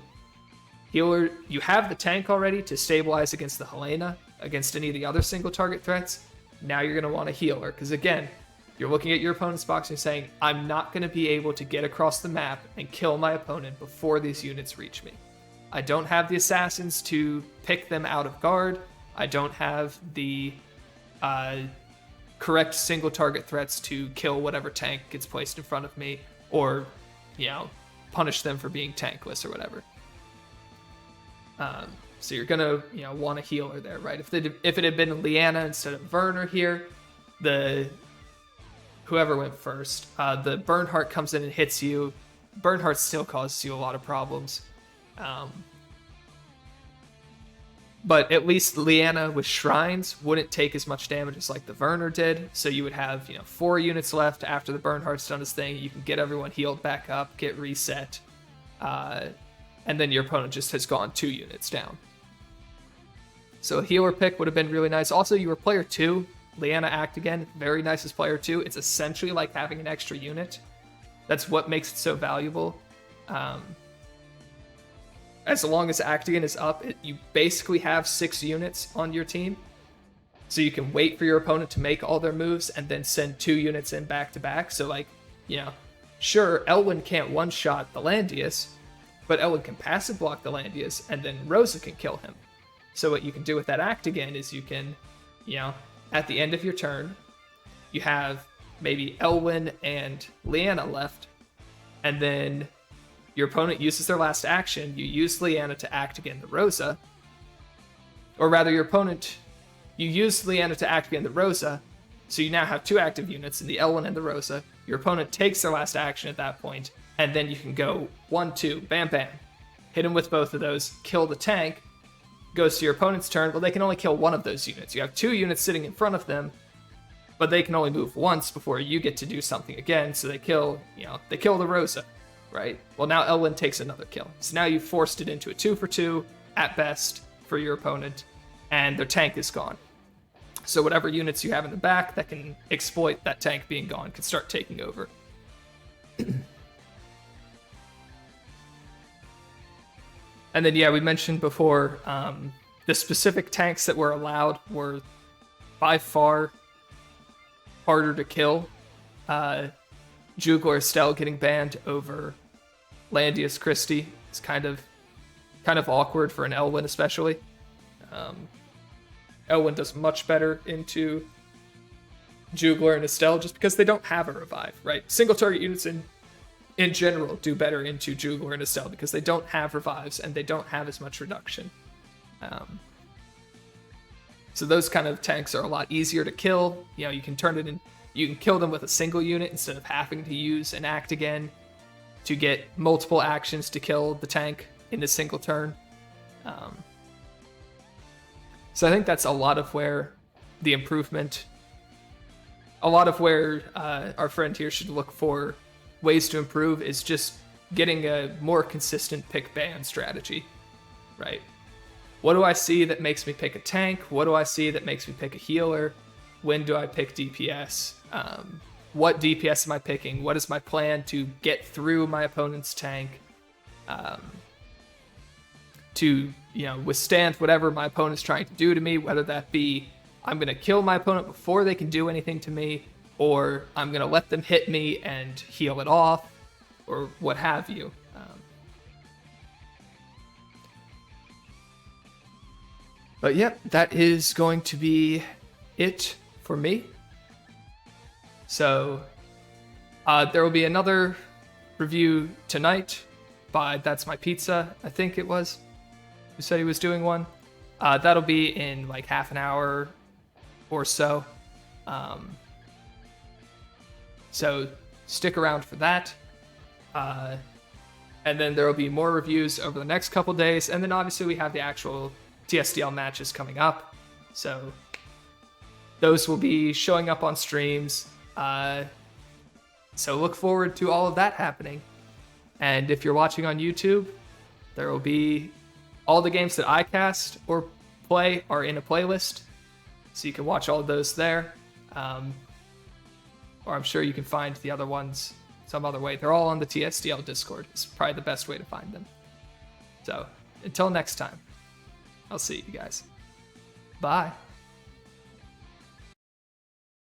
Healer, you have the tank already to stabilize against the Helena, against any of the other single target threats. Now you're gonna want a healer, because again, you're looking at your opponent's box and saying, I'm not going to be able to get across the map and kill my opponent before these units reach me. I don't have the assassins to pick them out of guard. I don't have the correct single target threats to kill whatever tank gets placed in front of me, or, punish them for being tankless or whatever. So you're going to, want a healer there, right? If it had been Leanna instead of Werner here, whoever went first, the Bernhardt comes in and hits you. Bernhardt still causes you a lot of problems. But at least Leanna with Shrines wouldn't take as much damage as like the Werner did. So you would have, 4 units left after the Bernhardt's done his thing. You can get everyone healed back up, get reset. And then your opponent just has gone 2 units down. So a healer pick would have been really nice. Also, you were player 2. Leanna Act again, very nice as player 2. It's essentially like having an extra unit. That's what makes it so valuable. As long as Actigan is up, you basically have 6 units on your team. So you can wait for your opponent to make all their moves and then send 2 units in back to back. So sure, Elwyn can't one-shot the Landius, but Elwyn can passive block the Landius and then Rosa can kill him. So what you can do with that Actigan is you can, at the end of your turn, you have maybe Elwyn and Leanna left, and then your opponent uses their last action, you use Leanna to act again the Rosa, or rather your opponent You use Leanna to activate the Rosa, so you now have 2 active units in the Elwyn and the Rosa. Your opponent takes their last action at that point, and then you can go 1-2, bam bam. Hit him with both of those, kill the tank, goes to your opponent's turn. Well, they can only kill one of those units. You have 2 units sitting in front of them, but they can only move once before you get to do something again, so they kill the Rosa, right? Well, now Elwyn takes another kill. So now you've forced it into a 2-for-2, at best, for your opponent, and their tank is gone. So whatever units you have in the back that can exploit that tank being gone can start taking over. And then, yeah, we mentioned before, the specific tanks that were allowed were by far harder to kill. Juglar Estelle getting banned over Landius Christie is kind of awkward for an Elwyn, especially. Elwyn does much better into Juglar and Estelle just because they don't have a revive, right? Single target units in general do better into Juglar and Estelle because they don't have revives and they don't have as much reduction. So those kind of tanks are a lot easier to kill. You know, you can kill them with a single unit instead of having to use an act again to get multiple actions to kill the tank in a single turn. So I think that's a lot of where the improvement, a lot of where our friend here should look for ways to improve is just getting a more consistent pick ban strategy, right? What do I see that makes me pick a tank? What do I see that makes me pick a healer? When do I pick DPS? What DPS am I picking? What is my plan to get through my opponent's tank? To withstand whatever my opponent's trying to do to me, whether that be I'm going to kill my opponent before they can do anything to me, or I'm going to let them hit me and heal it off, or what have you. But yep, that is going to be it for me. So there will be another review tonight by That's My Pizza, I think it was, who said he was doing one. That'll be in like half an hour or so. So stick around for that. And then there will be more reviews over the next couple days. And then obviously we have the actual TSDL matches coming up. So those will be showing up on streams. So look forward to all of that happening. And if you're watching on YouTube, there will be all the games that I cast or play are in a playlist. So you can watch all of those there. Or I'm sure you can find the other ones some other way. They're all on the TSDL Discord. It's probably the best way to find them. So until next time, I'll see you guys. Bye.